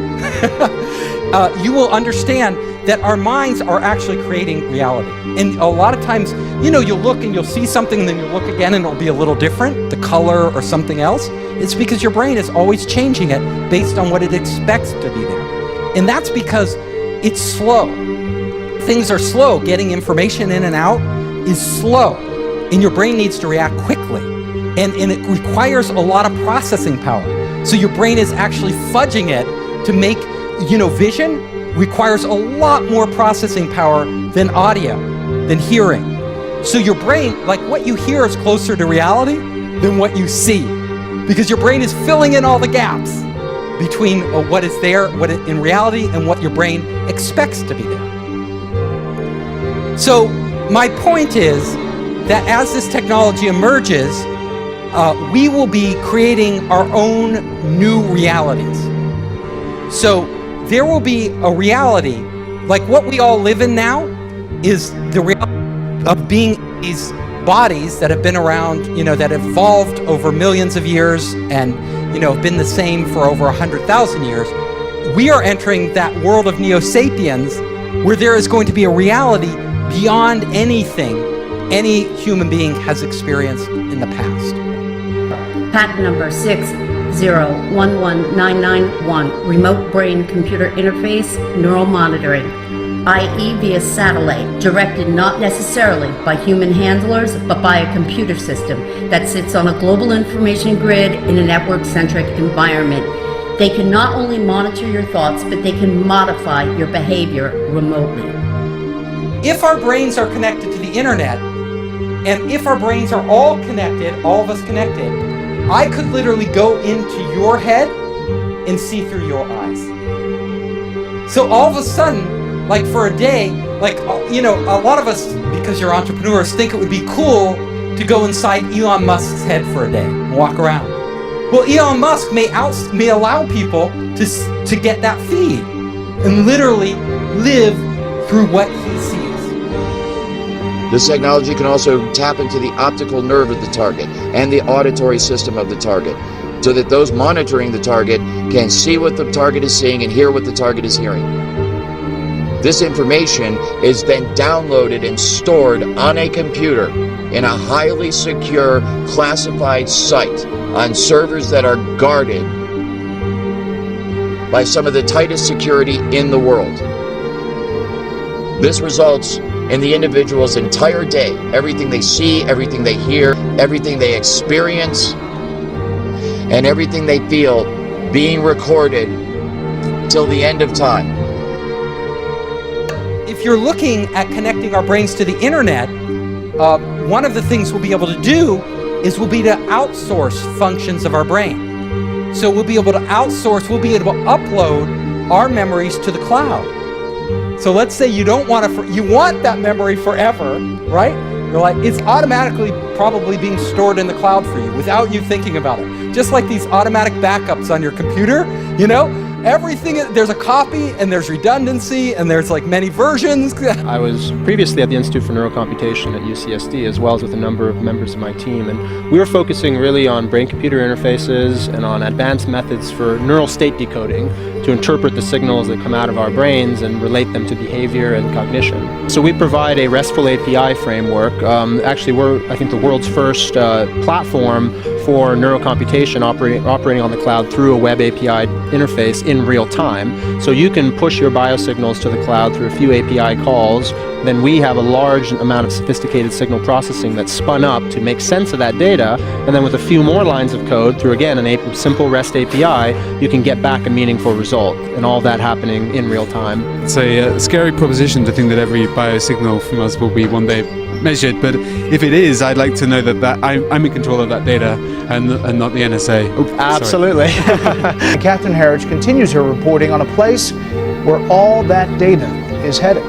you will understand that our minds are actually creating reality. And a lot of times, you'll look and you'll see something and then you'll look again and it'll be a little different, the color or something else. It's because your brain is always changing it based on what it expects to be there. And that's because it's slow. Things are slow. Getting information in and out is slow. And your brain needs to react quickly. And it requires a lot of processing power. So your brain is actually fudging it to make, vision requires a lot more processing power than audio, than hearing. So your brain, like what you hear is closer to reality than what you see. Because your brain is filling in all the gaps between what is there, in reality, and what your brain expects to be there. So my point is that as this technology emerges, we will be creating our own new realities. So there will be a reality, like what we all live in now is the reality of being these bodies that have been around, that evolved over millions of years and, have been the same for over 100,000 years. We are entering that world of Neo-Sapiens where there is going to be a reality beyond anything any human being has experienced in the past. Patent number 6011991, Remote Brain Computer Interface Neural Monitoring. i.e. via satellite, directed not necessarily by human handlers, but by a computer system that sits on a global information grid in a network-centric environment. They can not only monitor your thoughts, but they can modify your behavior remotely. If our brains are connected to the internet, and if our brains are all connected, all of us connected, I could literally go into your head and see through your eyes. So all of a sudden, like for a day, like, you know, a lot of us, because you're entrepreneurs, think it would be cool to go inside Elon Musk's head for a day and walk around. Well, Elon Musk may allow people to get that feed and literally live through what he sees. This technology can also tap into the optical nerve of the target and the auditory system of the target, so that those monitoring the target can see what the target is seeing and hear what the target is hearing. This information is then downloaded and stored on a computer in a highly secure, classified site on servers that are guarded by some of the tightest security in the world. This results in the individual's entire day, everything they see, everything they hear, everything they experience, and everything they feel being recorded till the end of time. If you're looking at connecting our brains to the internet, one of the things we'll be able to do is we'll be to outsource functions of our brain. So we'll be able to outsource, we'll be able to upload our memories to the cloud. So let's say you don't want to, you want that memory forever, right? You're like, it's automatically probably being stored in the cloud for you without you thinking about it. Just like these automatic backups on your computer, you know? Everything, there's a copy and there's redundancy and there's like many versions. I was previously at the Institute for Neurocomputation at UCSD, as well as with a number of members of my team, and we were focusing really on brain-computer interfaces and on advanced methods for neural state decoding to interpret the signals that come out of our brains and relate them to behavior and cognition. So we provide a RESTful API framework. Actually, we're, I think, the world's first platform for neurocomputation operating on the cloud through a web API interface in real time. So you can push your biosignals to the cloud through a few API calls. Then we have a large amount of sophisticated signal processing that's spun up to make sense of that data. And then with a few more lines of code through, again, a simple REST API, you can get back a meaningful result. And all that happening in real time. It's a scary proposition to think that every biosignal from us will be one day measured, but if it is, I'd like to know that I'm in control of that data and not the NSA. Oh, absolutely. Catherine Herridge continues her reporting on a place where all that data is headed.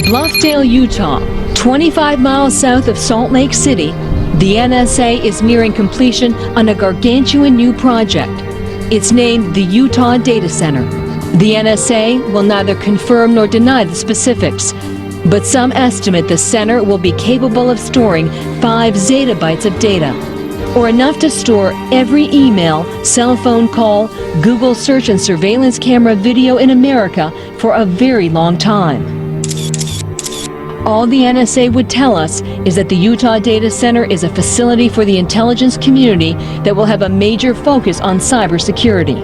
Bluffdale, Utah, 25 miles south of Salt Lake City, the NSA is nearing completion on a gargantuan new project. It's named the Utah Data Center. The NSA will neither confirm nor deny the specifics, but some estimate the center will be capable of storing 5 zettabytes of data, or enough to store every email, cell phone call, Google search and surveillance camera video in America for a very long time. All the NSA would tell us is that the Utah Data Center is a facility for the intelligence community that will have a major focus on cybersecurity.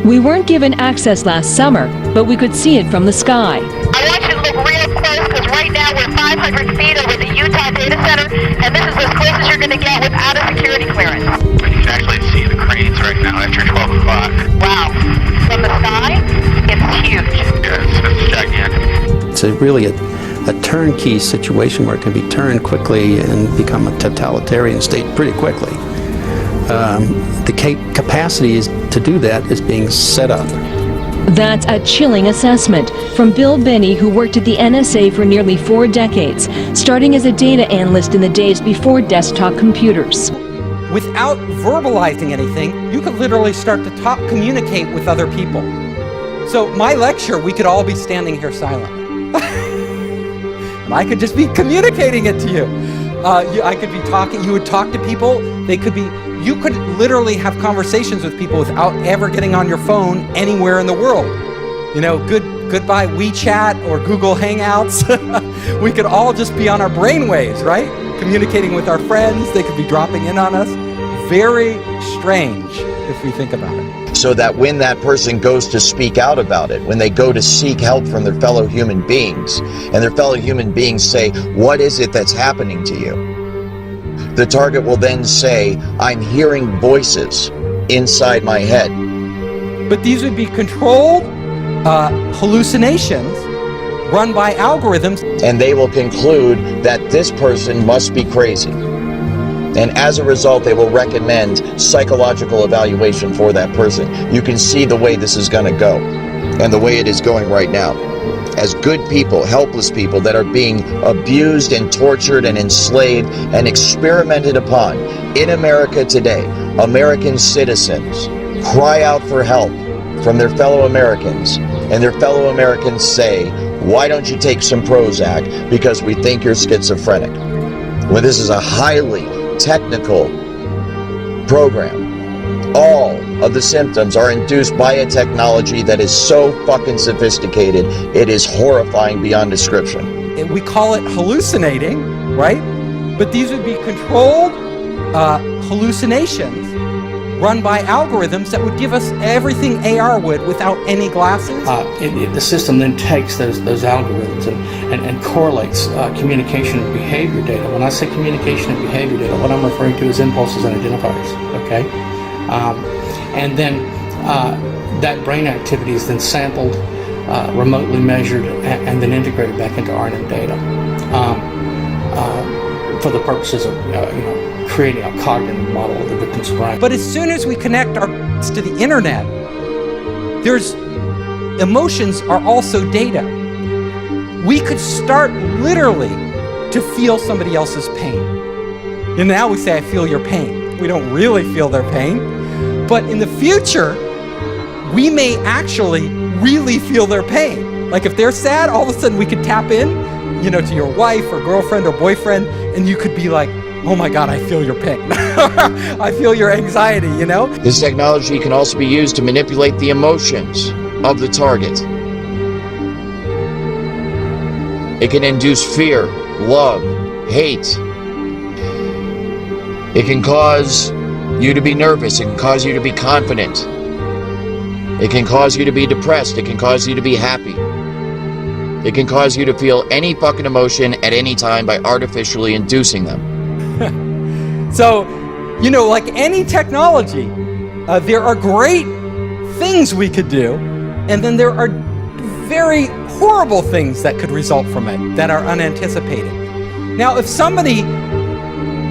We weren't given access last summer, but we could see it from the sky. I want you to look real close because right now we're 500 feet over the Utah Data Center, and this is as close as you're going to get without a security clearance. You can actually see the cranes right now after 12 o'clock. Wow. From the sky, it's huge. Yeah, it's gigantic. It's really a turnkey situation where it can be turned quickly and become a totalitarian state pretty quickly. The capacity to do that is being set up. That's a chilling assessment from Bill Benny, who worked at the NSA for nearly 4 decades, starting as a data analyst in the days before desktop computers. Without verbalizing anything, you could literally start to communicate with other people. So my lecture, we could all be standing here silently. And I could just be communicating it to you. I could be talking, you would talk to people, you could literally have conversations with people without ever getting on your phone anywhere in the world. You know, goodbye WeChat or Google Hangouts. We could all just be on our brainwaves, right? Communicating with our friends, they could be dropping in on us. Very strange. if we think about it. So that when that person goes to speak out about it, when they go to seek help from their fellow human beings, and their fellow human beings say, what is it that's happening to you? The target will then say, I'm hearing voices inside my head. But these would be controlled hallucinations run by algorithms. And they will conclude that this person must be crazy. And as a result, they will recommend psychological evaluation for that person. You can see the way this is going to go, and the way it is going right now. As good people, helpless people that are being abused and tortured and enslaved and experimented upon in America today, American citizens cry out for help from their fellow Americans, and their fellow Americans say, why don't you take some Prozac because we think you're schizophrenic? Well, this is a highly technical program. All of the symptoms are induced by a technology that is so fucking sophisticated, it is horrifying beyond description. And we call it hallucinating, right? But these would be controlled hallucinations run by algorithms that would give us everything AR would without any glasses. The system then takes those algorithms and correlates communication and behavior data. When I say communication and behavior data, what I'm referring to is impulses and identifiers, okay? And then that brain activity is then sampled, remotely measured, and then integrated back into RNN data for the purposes of creating a cognitive model of the victim's brain. But as soon as we connect our to the internet, there's emotions are also data. We could start literally to feel somebody else's pain. And now we say, I feel your pain. We don't really feel their pain. But in the future, we may actually really feel their pain. Like if they're sad, all of a sudden we could tap in, to your wife or girlfriend or boyfriend, and you could be like, oh my God, I feel your pain. I feel your anxiety, This technology can also be used to manipulate the emotions of the target. It can induce fear, love, hate. It can cause you to be nervous. It can cause you to be confident. It can cause you to be depressed. It can cause you to be happy. It can cause you to feel any fucking emotion at any time by artificially inducing them. So, like any technology, there are great things we could do, and then there are very horrible things that could result from it that are unanticipated. Now, if somebody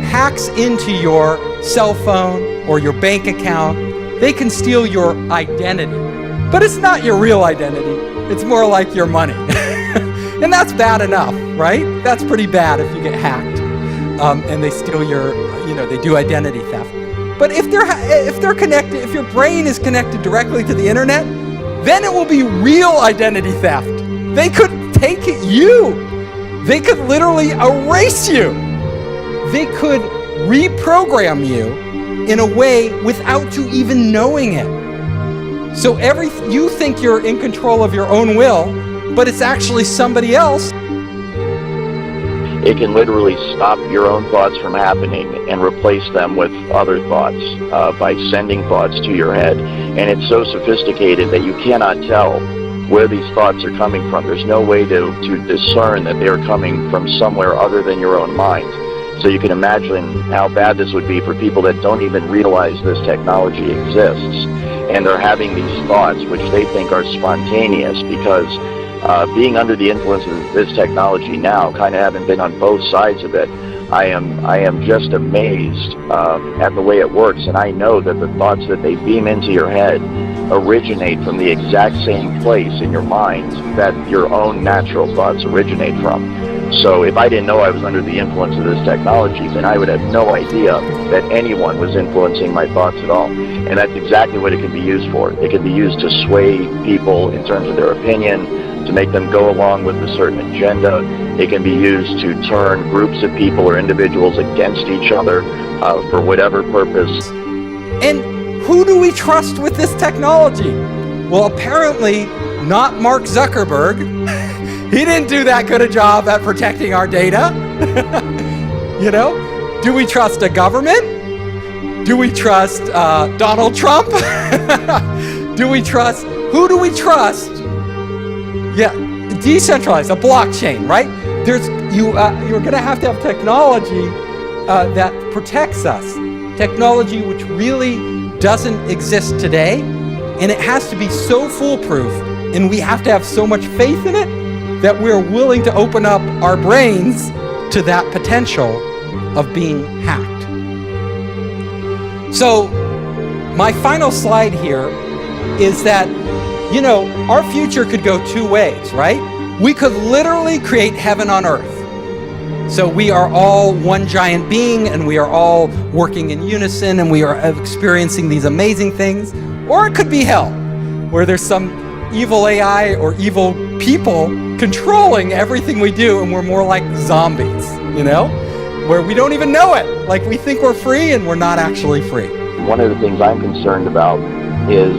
hacks into your cell phone or your bank account, they can steal your identity. But it's not your real identity. It's more like your money. And that's bad enough, right? That's pretty bad if you get hacked. And they steal your, they do identity theft. But if they're connected, if your brain is connected directly to the internet, then it will be real identity theft. They could take you. They could literally erase you. They could reprogram you in a way without you even knowing it. So you think you're in control of your own will, but it's actually somebody else. It can literally stop your own thoughts from happening and replace them with other thoughts by sending thoughts to your head. And it's so sophisticated that you cannot tell where these thoughts are coming from. There's no way to discern that they're coming from somewhere other than your own mind. So you can imagine how bad this would be for people that don't even realize this technology exists. And they're having these thoughts which they think are spontaneous because being under the influence of this technology now, kind of having been on both sides of it, I am just amazed at the way it works, and I know that the thoughts that they beam into your head originate from the exact same place in your mind that your own natural thoughts originate from. So if I didn't know I was under the influence of this technology, then I would have no idea that anyone was influencing my thoughts at all. And that's exactly what it can be used for. It can be used to sway people in terms of their opinion, to make them go along with a certain agenda. It can be used to turn groups of people or individuals against each other for whatever purpose. And who do we trust with this technology? Well, apparently not Mark Zuckerberg. He didn't do that good a job at protecting our data. Do we trust a government? Do we trust Donald Trump? Who do we trust? Yeah, decentralized, a blockchain, right? You're going to have technology that protects us. Technology which really doesn't exist today, and it has to be so foolproof, and we have to have so much faith in it that we're willing to open up our brains to that potential of being hacked. So, my final slide here is that, our future could go two ways, right? We could literally create heaven on earth. So we are all one giant being, and we are all working in unison, and we are experiencing these amazing things. Or it could be hell, where there's some evil AI or evil people controlling everything we do, and we're more like zombies, where we don't even know it. Like, we think we're free, and we're not actually free. One of the things I'm concerned about is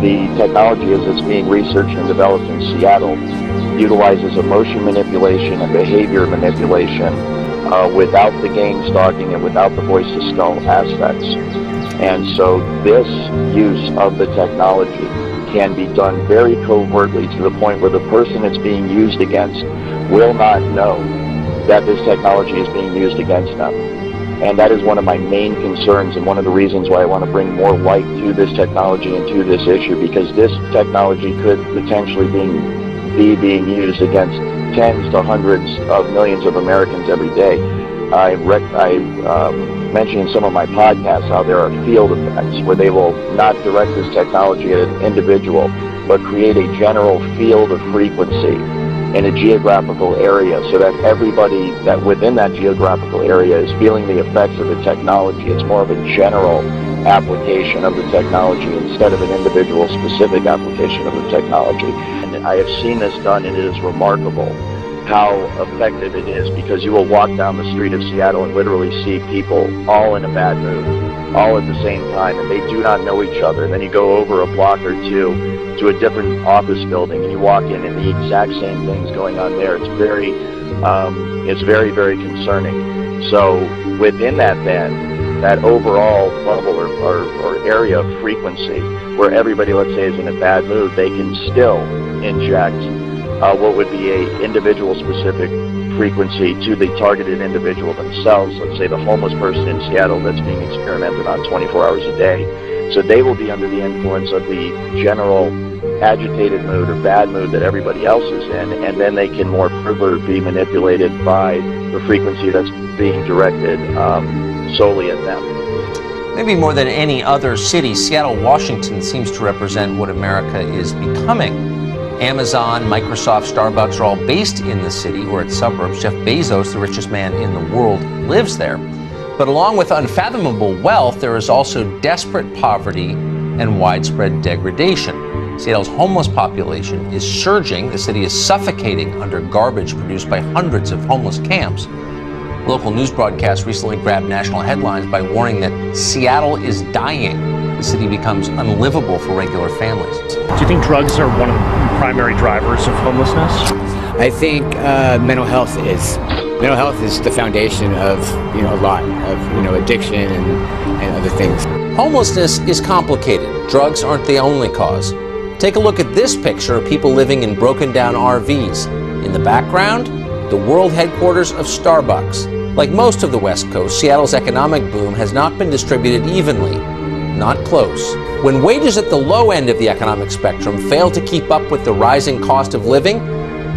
the technology as it's being researched and developed in Seattle utilizes emotion manipulation and behavior manipulation without the game stalking and without the voice to skull aspects. And so this use of the technology can be done very covertly to the point where the person it's being used against will not know that this technology is being used against them. And that is one of my main concerns and one of the reasons why I want to bring more light to this technology and to this issue, because this technology could potentially be being used against tens to hundreds of millions of Americans every day. I mentioned in some of my podcasts how there are field effects where they will not direct this technology at an individual, but create a general field of frequency in a geographical area so that everybody that within that geographical area is feeling the effects of the technology. It's more of a general application of the technology instead of an individual specific application of the technology. And I have seen this done, and it is remarkable how effective it is, because you will walk down the street of Seattle and literally see people all in a bad mood, all at the same time, and they do not know each other. And then you go over a block or two to a different office building, and you walk in, and the exact same thing's going on there. It's very, very concerning. So within that, then, that overall bubble or area of frequency where everybody, let's say, is in a bad mood, they can still inject what would be a individual specific frequency to the targeted individual themselves. Let's say the homeless person in Seattle that's being experimented on 24 hours a day. So they will be under the influence of the general agitated mood or bad mood that everybody else is in, and then they can more further be manipulated by the frequency that's being directed solely at them. Maybe more than any other city, Seattle, Washington seems to represent what America is becoming. Amazon, Microsoft, Starbucks are all based in the city or its suburbs. Jeff Bezos, the richest man in the world, lives there. But along with unfathomable wealth, there is also desperate poverty and widespread degradation. Seattle's homeless population is surging. The city is suffocating under garbage produced by hundreds of homeless camps. Local news broadcasts recently grabbed national headlines by warning that Seattle is dying. The city becomes unlivable for regular families. Do you think drugs are one of the primary drivers of homelessness? I think mental health is the foundation of a lot of addiction and other things. Homelessness is complicated. Drugs aren't the only cause. Take a look at this picture of people living in broken down RVs. In the background, the world headquarters of Starbucks. Like most of the West Coast, Seattle's economic boom has not been distributed evenly. Not close. When wages at the low end of the economic spectrum fail to keep up with the rising cost of living,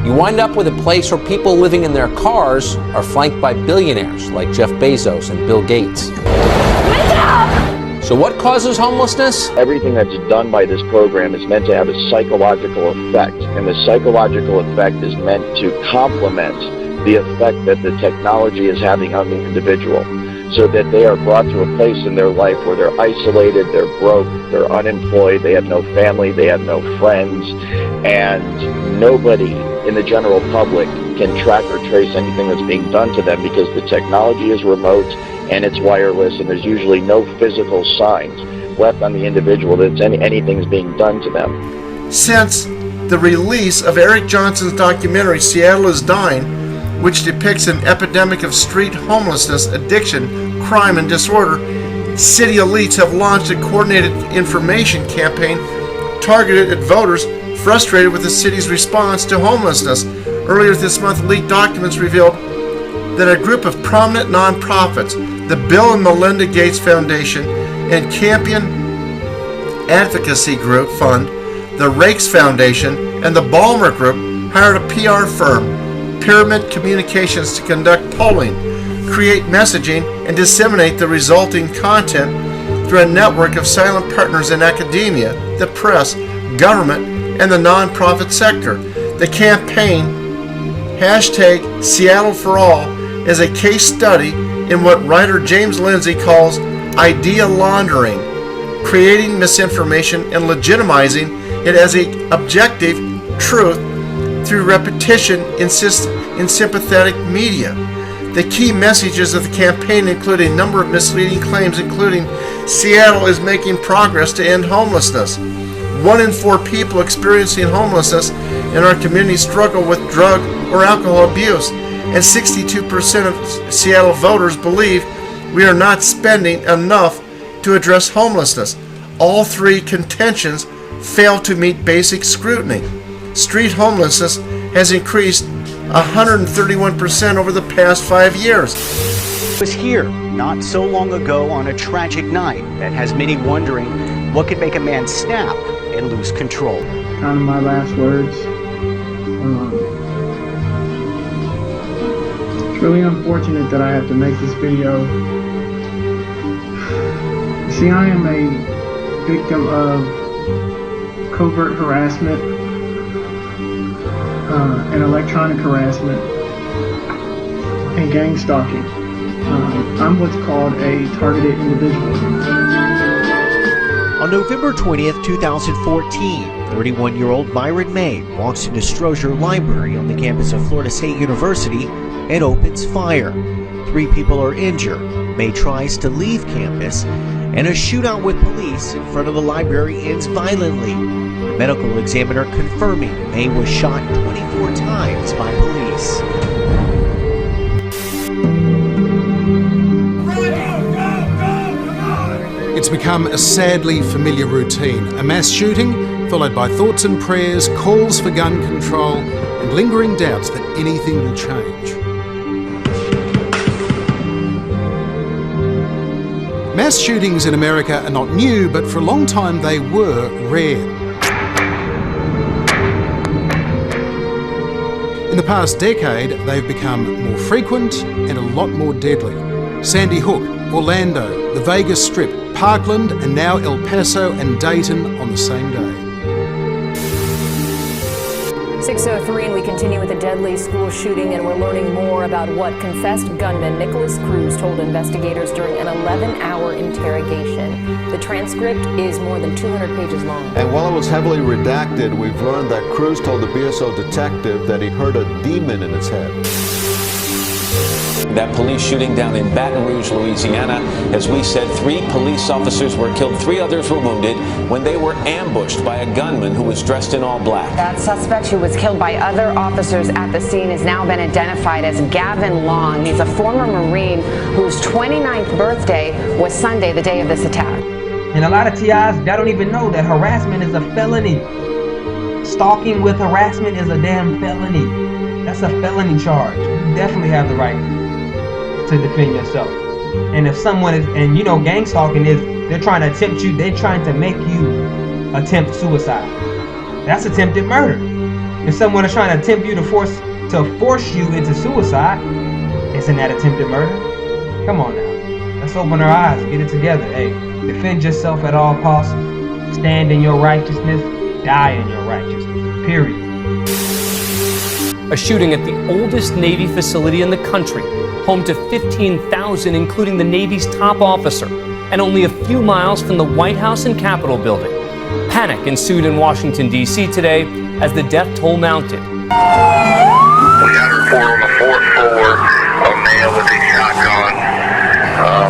you wind up with a place where people living in their cars are flanked by billionaires like Jeff Bezos and Bill Gates. So what causes homelessness? Everything that's done by this program is meant to have a psychological effect, and the psychological effect is meant to complement the effect that the technology is having on the individual, so that they are brought to a place in their life where they're isolated, they're broke, they're unemployed, they have no family, they have no friends, and nobody in the general public can track or trace anything that's being done to them, because the technology is remote and it's wireless, and there's usually no physical signs left on the individual that anything's being done to them. Since the release of Eric Johnson's documentary Seattle is Dying, which depicts an epidemic of street homelessness, addiction, crime, and disorder, City elites have launched a coordinated information campaign targeted at voters frustrated with the city's response to homelessness. Earlier this month, leaked documents revealed that a group of prominent nonprofits, the Bill and Melinda Gates Foundation and Campion Advocacy Group Fund, the Rakes Foundation, and the Ballmer Group hired a PR firm, Pyramid Communications, to conduct polling, create messaging, and disseminate the resulting content through a network of silent partners in academia, the press, government, and the nonprofit sector. The campaign, hashtag Seattle for All, is a case study in what writer James Lindsay calls idea laundering, creating misinformation and legitimizing it as an objective truth through repetition in sympathetic media. The key messages of the campaign include a number of misleading claims, including Seattle is making progress to end homelessness. 1 in 4 people experiencing homelessness in our community struggle with drug or alcohol abuse, and 62% of Seattle voters believe we are not spending enough to address homelessness. All 3 contentions fail to meet basic scrutiny. Street homelessness has increased 131% over the past 5 years. Was here not so long ago on a tragic night that has many wondering what could make a man snap and lose control. Kind of my last words. It's really unfortunate that I have to make this video. See, I am a victim of covert harassment and electronic harassment and gang stalking. I'm what's called a targeted individual. On November 20th, 2014, 31-year-old Myron May walks into Strozier Library on the campus of Florida State University and opens fire. 3 people are injured. May tries to leave campus, and a shootout with police in front of the library ends violently. The medical examiner confirming May was shot 24 times by police. It's become a sadly familiar routine. A mass shooting, followed by thoughts and prayers, calls for gun control, and lingering doubts that anything will change. Mass shootings in America are not new, but for a long time they were rare. In the past decade, they've become more frequent and a lot more deadly. Sandy Hook, Orlando, the Vegas Strip, Parkland, and now El Paso and Dayton on the same day. 6:03, and we continue with a deadly school shooting, and we're learning more about what confessed gunman Nicholas Cruz told investigators during an 11-hour interrogation. The transcript is more than 200 pages long. And while it was heavily redacted, we've learned that Cruz told the BSO detective that he heard a demon in his head. That police shooting down in Baton Rouge, Louisiana. As we said, 3 police officers were killed, 3 others were wounded when they were ambushed by a gunman who was dressed in all black. That suspect, who was killed by other officers at the scene, has now been identified as Gavin Long. He's a former Marine whose 29th birthday was Sunday, the day of this attack. And a lot of TIs, they don't even know that harassment is a felony. Stalking with harassment is a damn felony. That's a felony charge. You definitely have the right to defend yourself. And if someone is, and you know, gang stalking is, they're trying to attempt you, they're trying to make you attempt suicide. That's attempted murder. If someone is trying to attempt you to force you into suicide, isn't that attempted murder? Come on now. Let's open our eyes, get it together. Hey, defend yourself at all costs. Stand in your righteousness, die in your righteousness. Period. A shooting at the oldest Navy facility in the country, home to 15,000, including the Navy's top officer, and only a few miles from the White House and Capitol building. Panic ensued in Washington, D.C. today as the death toll mounted. We got a report on the 4th floor, a male with a shotgun,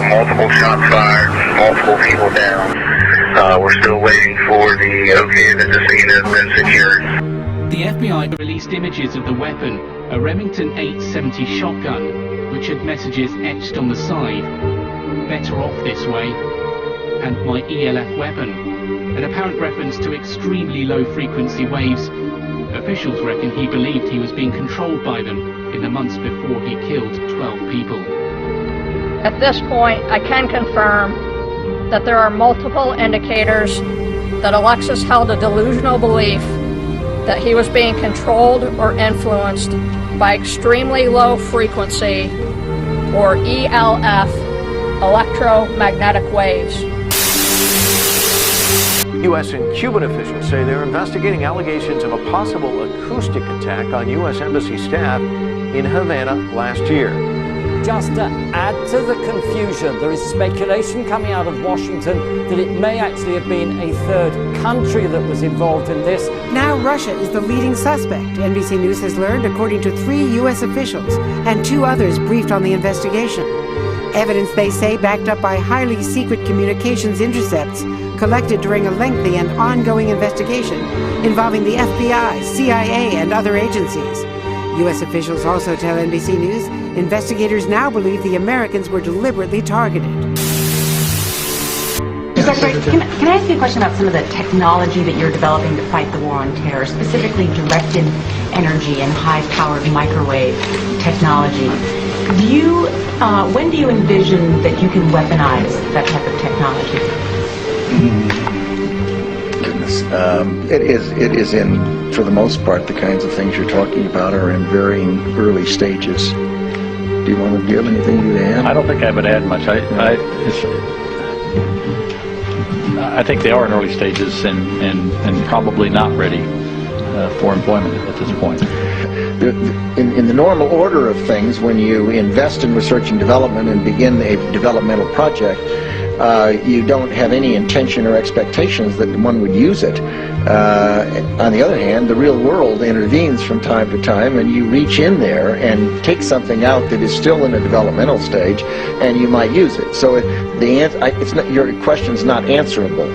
multiple shots fired, multiple people down. We're still waiting for the okay that the scene has been secured. The FBI released images of the weapon, a Remington 870 shotgun, which had messages etched on the side. Better off this way. and my ELF weapon, an apparent reference to extremely low frequency waves. Officials reckon he believed he was being controlled by them in the months before he killed 12 people. At this point, I can confirm that there are multiple indicators that Alexis held a delusional belief that he was being controlled or influenced by extremely low frequency, or ELF, electromagnetic waves. U.S. and Cuban officials say they're investigating allegations of a possible acoustic attack on U.S. Embassy staff in Havana last year. Just to add to the confusion, there is speculation coming out of Washington that it may actually have been a third country that was involved in this. Now Russia is the leading suspect, NBC News has learned, according to 3 U.S. officials and 2 others briefed on the investigation. Evidence, they say, backed up by highly secret communications intercepts collected during a lengthy and ongoing investigation involving the FBI, CIA, and other agencies. U.S. officials also tell NBC News investigators now believe the Americans were deliberately targeted. Secretary, can I ask you a question about some of the technology that you're developing to fight the war on terror, specifically directed energy and high-powered microwave technology? When do you envision that you can weaponize that type of technology? Goodness, it is in, for the most part, the kinds of things you're talking about are in varying early stages. Do you want to give anything to add? I don't think I would add much. I think they are in early stages and probably not ready for employment at this point. In the normal order of things, when you invest in research and development and begin a developmental project, you don't have any intention or expectations that one would use it. On the other hand, the real world intervenes from time to time, and you reach in there and take something out that is still in a developmental stage, and you might use it. So your question's not answerable.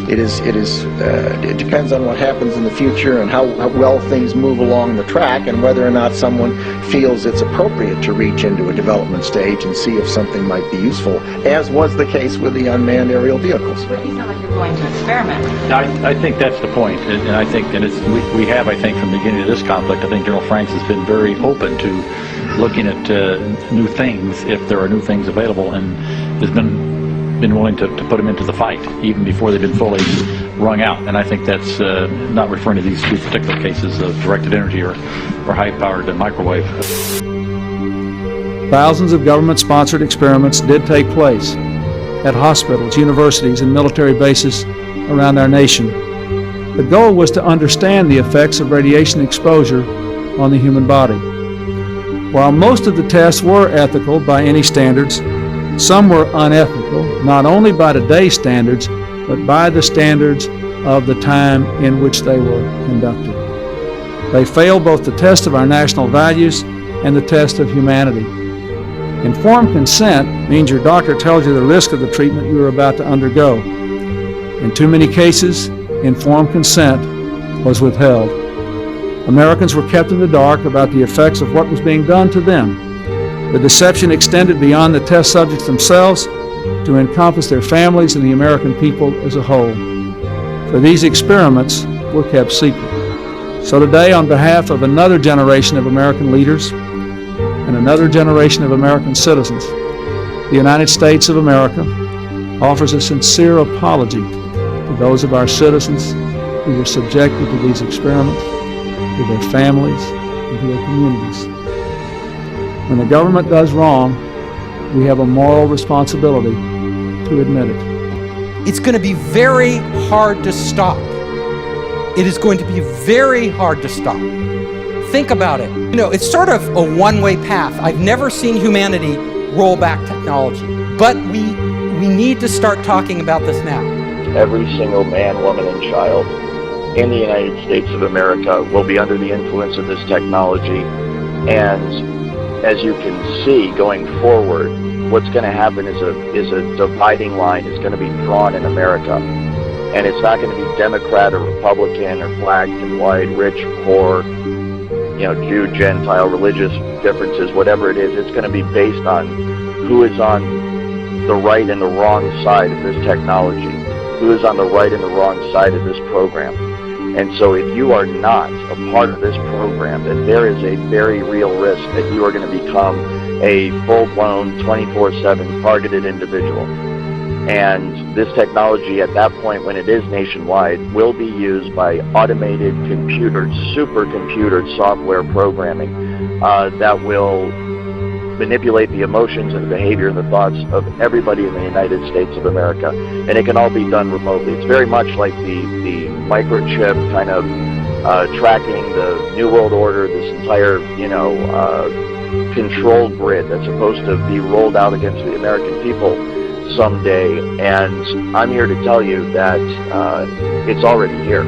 It depends on what happens in the future and how well things move along the track, and whether or not someone feels it's appropriate to reach into a development stage and see if something might be useful, as was the case with the unmanned aerial vehicles. But it's not like you're going to experiment. I think that's the point, and I think, we have, I think, from the beginning of this conflict, I think General Franks has been very open to looking at new things if there are new things available, and has been willing to put them into the fight even before they've been fully wrung out. And I think that's not referring to these 2 particular cases of directed energy or high-powered microwave. Thousands of government-sponsored experiments did take place at hospitals, universities, and military bases around our nation. The goal was to understand the effects of radiation exposure on the human body. While most of the tests were ethical by any standards, some were unethical, not only by today's standards, but by the standards of the time in which they were conducted. They failed both the test of our national values and the test of humanity. Informed consent means your doctor tells you the risk of the treatment you are about to undergo. In too many cases, informed consent was withheld. Americans were kept in the dark about the effects of what was being done to them. The deception extended beyond the test subjects themselves to encompass their families and the American people as a whole. For these experiments were kept secret. So today, on behalf of another generation of American leaders and another generation of American citizens, the United States of America offers a sincere apology to those of our citizens who were subjected to these experiments, to their families, and to their communities. When the government does wrong, we have a moral responsibility to admit it. It's going to be very hard to stop. It is going to be very hard to stop. Think about it. It's sort of a one-way path. I've never seen humanity roll back technology, but we need to start talking about this now. Every single man, woman, and child in the United States of America will be under the influence of this technology, and as you can see, going forward, what's going to happen is a dividing line is going to be drawn in America. And it's not going to be Democrat or Republican or black and white, rich, poor, Jew, Gentile, religious differences, whatever it is. It's going to be based on who is on the right and the wrong side of this technology, who is on the right and the wrong side of this program. And so if you are not a part of this program, then there is a very real risk that you are going to become a full-blown 24/7 targeted individual. And this technology at that point, when it is nationwide, will be used by automated computer, supercomputer software programming that will manipulate the emotions and the behavior and the thoughts of everybody in the United States of America. And it can all be done remotely. It's very much like the microchip kind of tracking the New World Order, this entire, control grid that's supposed to be rolled out against the American people someday. And I'm here to tell you that it's already here.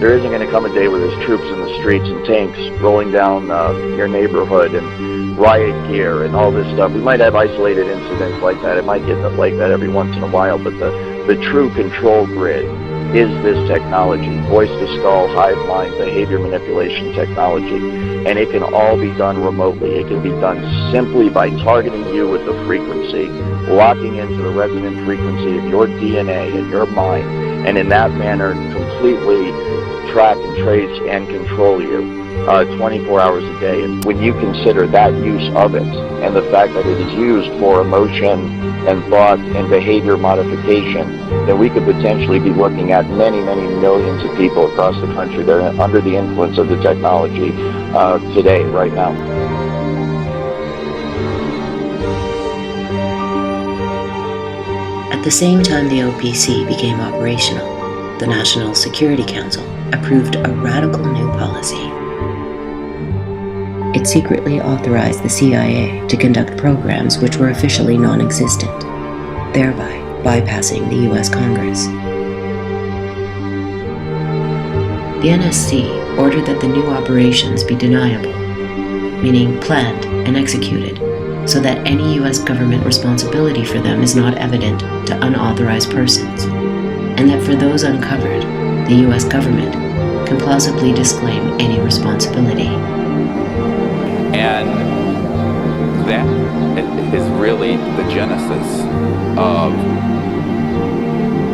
There isn't going to come a day where there's troops in the streets and tanks rolling down your neighborhood and riot gear and all this stuff. We might have isolated incidents like that. It might get like that every once in a while, but the true control grid is this technology, voice-to-skull, hive mind, behavior manipulation technology, and it can all be done remotely. It can be done simply by targeting you with the frequency, locking into the resonant frequency of your DNA and your mind, and in that manner completely track and trace and control you 24 hours a day. And when you consider that use of it and the fact that it is used for emotion and thought and behavior modification, then we could potentially be looking at many, many millions of people across the country that are under the influence of the technology today, right now. At the same time the OPC became operational, the National Security Council approved a radical new policy. It secretly authorized the CIA to conduct programs which were officially non-existent, thereby bypassing the US Congress. The NSC ordered that the new operations be deniable, meaning planned and executed, so that any US government responsibility for them is not evident to unauthorized persons, and that for those uncovered, the US government can plausibly disclaim any responsibility. And that is really the genesis of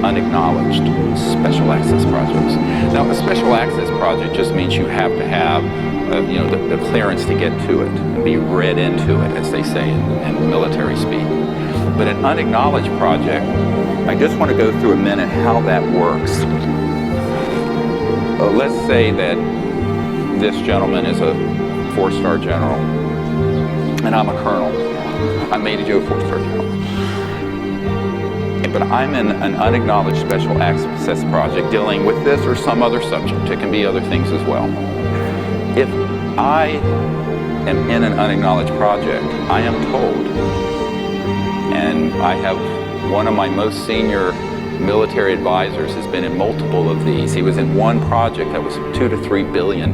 unacknowledged special access projects. Now, a special access project just means you have to have the clearance to get to it and be read into it, as they say in military speak. But an unacknowledged project, I just want to go through a minute how that works. Let's say that this gentleman is a 4-star general, and I'm a colonel. I made you a 4-star general. But I'm in an unacknowledged special access project dealing with this or some other subject. It can be other things as well. If I am in an unacknowledged project, I am told, and I have one of my most senior military advisors has been in multiple of these. He was in one project that was $2 to $3 billion.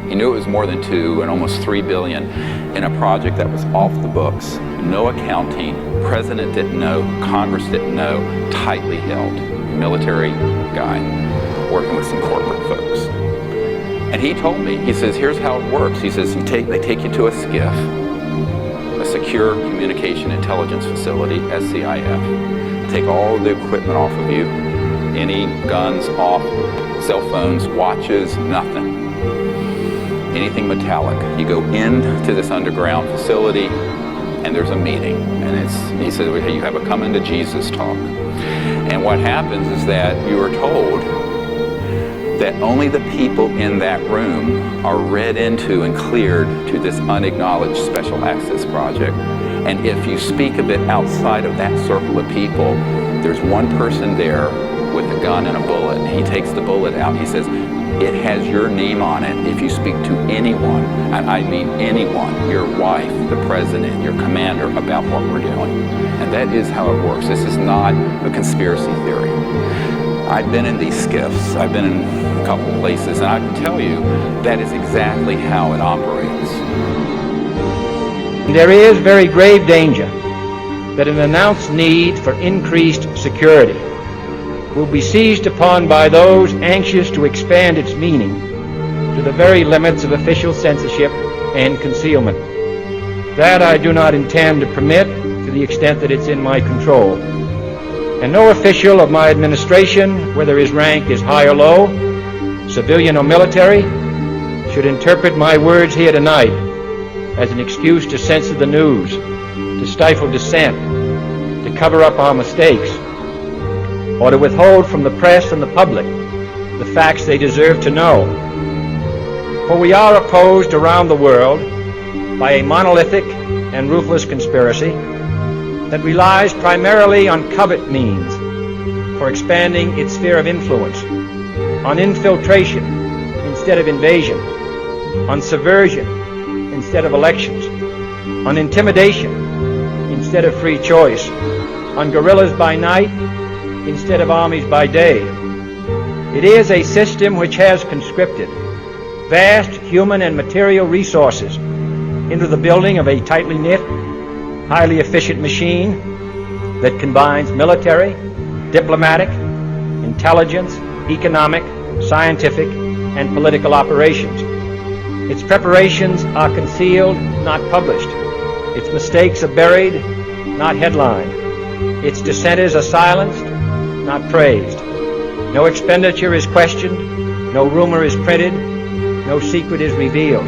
He knew it was more than 2 and almost 3 billion in a project that was off the books. No accounting, president didn't know, Congress didn't know, tightly held. Military guy working with some corporate folks. And he told me, he says, here's how it works. He says, they take you to a SCIF, a Secure Communication Intelligence Facility, SCIF. Take all the equipment off of you, any guns off, cell phones, watches, nothing. Anything metallic. You go into this underground facility and there's a meeting. And he says, you have a come into Jesus talk. And what happens is that you are told that only the people in that room are read into and cleared to this unacknowledged special access project. And if you speak a bit outside of that circle of people, there's one person there with a gun and a bullet. And he takes the bullet out. He says, it has your name on it. If you speak to anyone, and I mean anyone, your wife, the president, your commander, about what we're doing. And that is how it works. This is not a conspiracy theory. I've been in these SCIFs. I've been in a couple of places, and I can tell you that is exactly how it operates. There is very grave danger that an announced need for increased security will be seized upon by those anxious to expand its meaning to the very limits of official censorship and concealment. That I do not intend to permit, to the extent that it's in my control. And no official of my administration, whether his rank is high or low, civilian or military, should interpret my words here tonight as an excuse to censor the news, to stifle dissent, to cover up our mistakes, or to withhold from the press and the public the facts they deserve to know. For we are opposed around the world by a monolithic and ruthless conspiracy that relies primarily on covert means for expanding its sphere of influence, on infiltration instead of invasion, on subversion instead of elections, on intimidation instead of free choice, on guerrillas by night instead of armies by day. It is a system which has conscripted vast human and material resources into the building of a tightly knit, highly efficient machine that combines military, diplomatic, intelligence, economic, scientific, and political operations. Its preparations are concealed, not published. Its mistakes are buried, not headlined. Its dissenters are silenced, not praised. No expenditure is questioned, no rumor is printed, no secret is revealed.